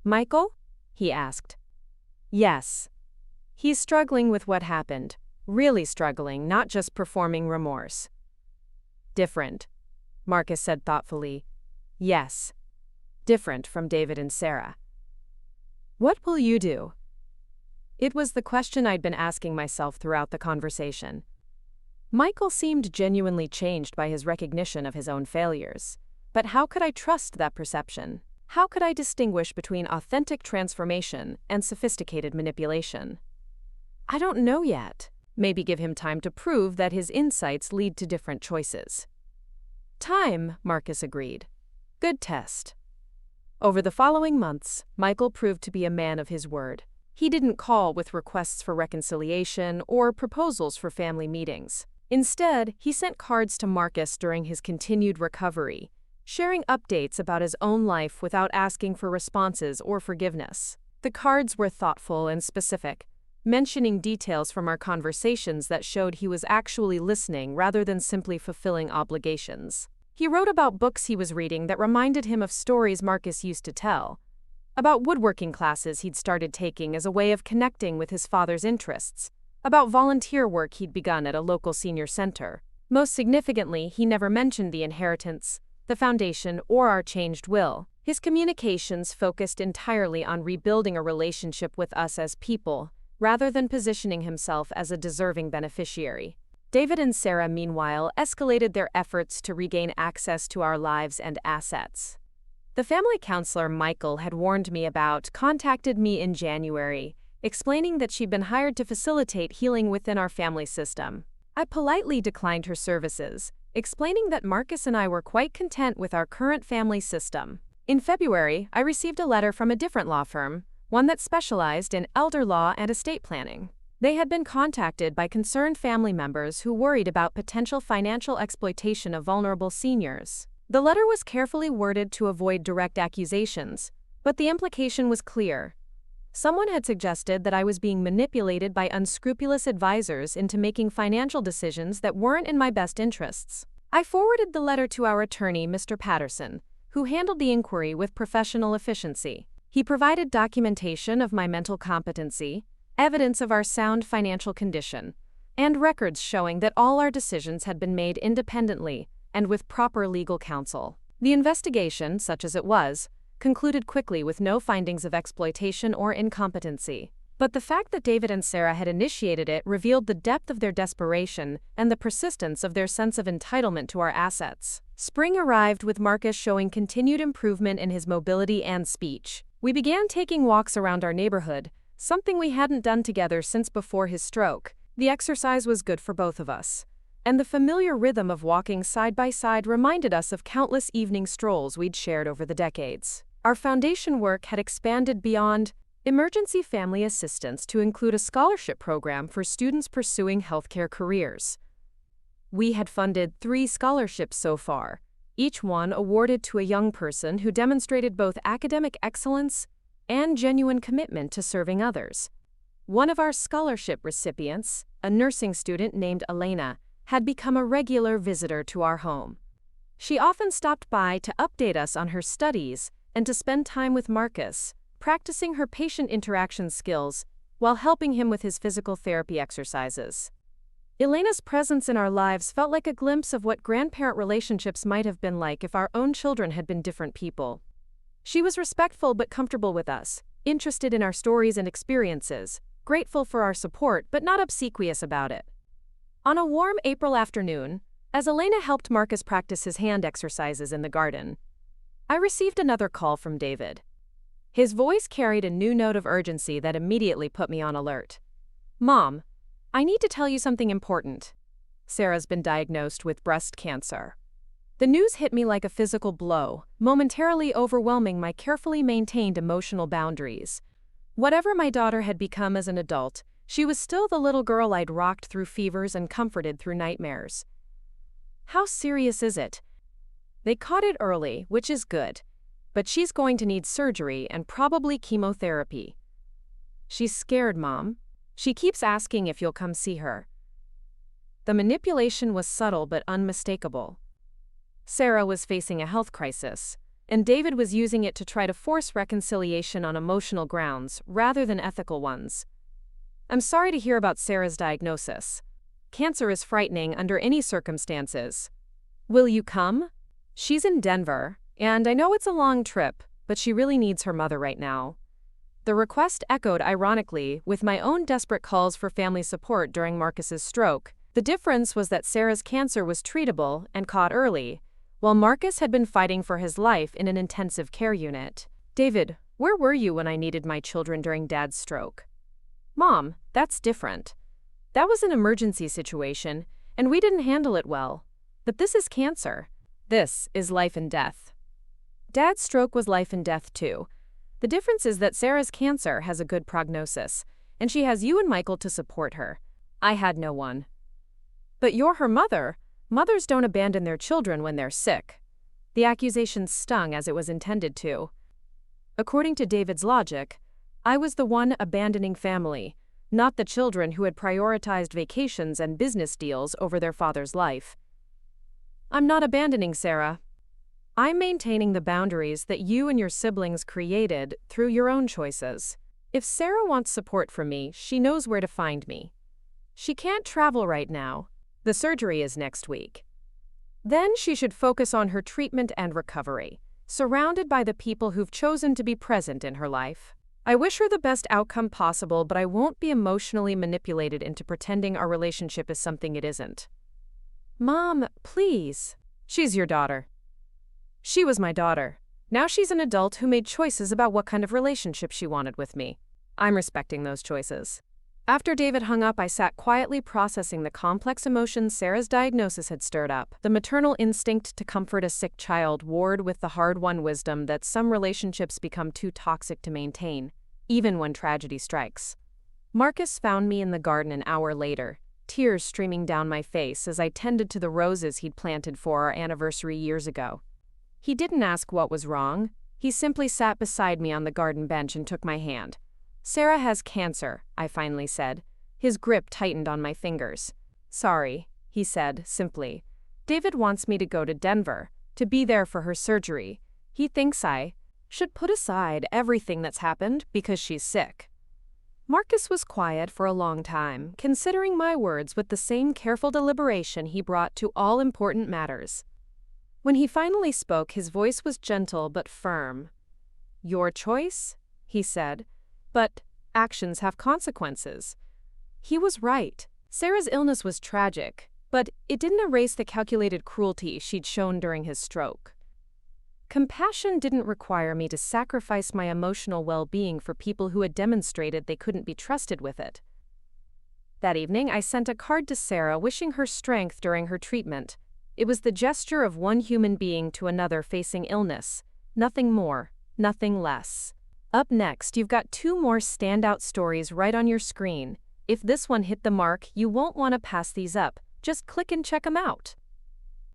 Michael? He asked. Yes. He's struggling with what happened. Really struggling, not just performing remorse. Different, Marcus said thoughtfully. Yes. Different from David and Sarah. What will you do? It was the question I'd been asking myself throughout the conversation. Michael seemed genuinely changed by his recognition of his own failures. But how could I trust that perception? How could I distinguish between authentic transformation and sophisticated manipulation? I don't know yet. Maybe give him time to prove that his insights lead to different choices. Time, Marcus agreed. Good test. Over the following months, Michael proved to be a man of his word. He didn't call with requests for reconciliation or proposals for family meetings. Instead, he sent cards to Marcus during his continued recovery, sharing updates about his own life without asking for responses or forgiveness. The cards were thoughtful and specific, mentioning details from our conversations that showed he was actually listening rather than simply fulfilling obligations. He wrote about books he was reading that reminded him of stories Marcus used to tell, about woodworking classes he'd started taking as a way of connecting with his father's interests, about volunteer work he'd begun at a local senior center. Most significantly, he never mentioned the inheritance, the foundation, or our changed will. His communications focused entirely on rebuilding a relationship with us as people, rather than positioning himself as a deserving beneficiary. David and Sarah, meanwhile, escalated their efforts to regain access to our lives and assets. The family counselor Michael had warned me about contacted me in January, explaining that she'd been hired to facilitate healing within our family system. I politely declined her services, explaining that Marcus and I were quite content with our current family system. In February, I received a letter from a different law firm, one that specialized in elder law and estate planning. They had been contacted by concerned family members who worried about potential financial exploitation of vulnerable seniors. The letter was carefully worded to avoid direct accusations, but the implication was clear. Someone had suggested that I was being manipulated by unscrupulous advisors into making financial decisions that weren't in my best interests. I forwarded the letter to our attorney, Mr. Patterson, who handled the inquiry with professional efficiency. He provided documentation of my mental competency, evidence of our sound financial condition, and records showing that all our decisions had been made independently and with proper legal counsel. The investigation, such as it was, concluded quickly with no findings of exploitation or incompetency. But the fact that David and Sarah had initiated it revealed the depth of their desperation and the persistence of their sense of entitlement to our assets. Spring arrived with Marcus showing continued improvement in his mobility and speech. We began taking walks around our neighborhood, something we hadn't done together since before his stroke. The exercise was good for both of us, and the familiar rhythm of walking side by side reminded us of countless evening strolls we'd shared over the decades. Our foundation work had expanded beyond emergency family assistance to include a scholarship program for students pursuing healthcare careers. We had funded 3 scholarships so far, each one awarded to a young person who demonstrated both academic excellence and genuine commitment to serving others. One of our scholarship recipients, a nursing student named Elena, had become a regular visitor to our home. She often stopped by to update us on her studies and to spend time with Marcus, practicing her patient interaction skills while helping him with his physical therapy exercises. Elena's presence in our lives felt like a glimpse of what grandparent relationships might have been like if our own children had been different people. She was respectful but comfortable with us, interested in our stories and experiences, grateful for our support but not obsequious about it. On a warm April afternoon, as Elena helped Marcus practice his hand exercises in the garden, I received another call from David. His voice carried a new note of urgency that immediately put me on alert. "Mom, I need to tell you something important. Sarah's been diagnosed with breast cancer." The news hit me like a physical blow, momentarily overwhelming my carefully maintained emotional boundaries. Whatever my daughter had become as an adult, she was still the little girl I'd rocked through fevers and comforted through nightmares. "How serious is it?" "They caught it early, which is good, but she's going to need surgery and probably chemotherapy." "She's scared, Mom. She keeps asking if you'll come see her." The manipulation was subtle but unmistakable. Sarah was facing a health crisis, and David was using it to try to force reconciliation on emotional grounds rather than ethical ones. "I'm sorry to hear about Sarah's diagnosis. Cancer is frightening under any circumstances. Will you come? She's in Denver, and I know it's a long trip, but she really needs her mother right now." The request echoed ironically with my own desperate calls for family support during Marcus's stroke. The difference was that Sarah's cancer was treatable and caught early, while Marcus had been fighting for his life in an intensive care unit. David, where were you when I needed my children during Dad's stroke? Mom, that's different. That was an emergency situation, and we didn't handle it well. But this is cancer. This is life and death. Dad's stroke was life and death too. The difference is that Sarah's cancer has a good prognosis, and she has you and Michael to support her. I had no one. But you're her mother. Mothers don't abandon their children when they're sick. The accusation stung as it was intended to. According to David's logic, I was the one abandoning family, not the children who had prioritized vacations and business deals over their father's life. I'm not abandoning Sarah. I'm maintaining the boundaries that you and your siblings created through your own choices. If Sarah wants support from me, she knows where to find me. She can't travel right now. The surgery is next week. Then she should focus on her treatment and recovery, surrounded by the people who've chosen to be present in her life. I wish her the best outcome possible, but I won't be emotionally manipulated into pretending our relationship is something it isn't. Mom, please. She's your daughter. She was my daughter. Now she's an adult who made choices about what kind of relationship she wanted with me. I'm respecting those choices. After David hung up, I sat quietly processing the complex emotions Sarah's diagnosis had stirred up. The maternal instinct to comfort a sick child warred with the hard-won wisdom that some relationships become too toxic to maintain, even when tragedy strikes. Marcus found me in the garden an hour later, tears streaming down my face as I tended to the roses he'd planted for our anniversary years ago. He didn't ask what was wrong. He simply sat beside me on the garden bench and took my hand. Sarah has cancer, I finally said. His grip tightened on my fingers. Sorry, he said, simply. David wants me to go to Denver, to be there for her surgery. He thinks I should put aside everything that's happened because she's sick. Marcus was quiet for a long time, considering my words with the same careful deliberation he brought to all important matters. When he finally spoke, his voice was gentle but firm. Your choice, he said. But actions have consequences. He was right. Sarah's illness was tragic, but it didn't erase the calculated cruelty she'd shown during his stroke. Compassion didn't require me to sacrifice my emotional well-being for people who had demonstrated they couldn't be trusted with it. That evening, I sent a card to Sarah wishing her strength during her treatment. It was the gesture of one human being to another facing illness. Nothing more, nothing less. Up next, you've got 2 more standout stories right on your screen. If this one hit the mark, you won't want to pass these up. Just click and check them out.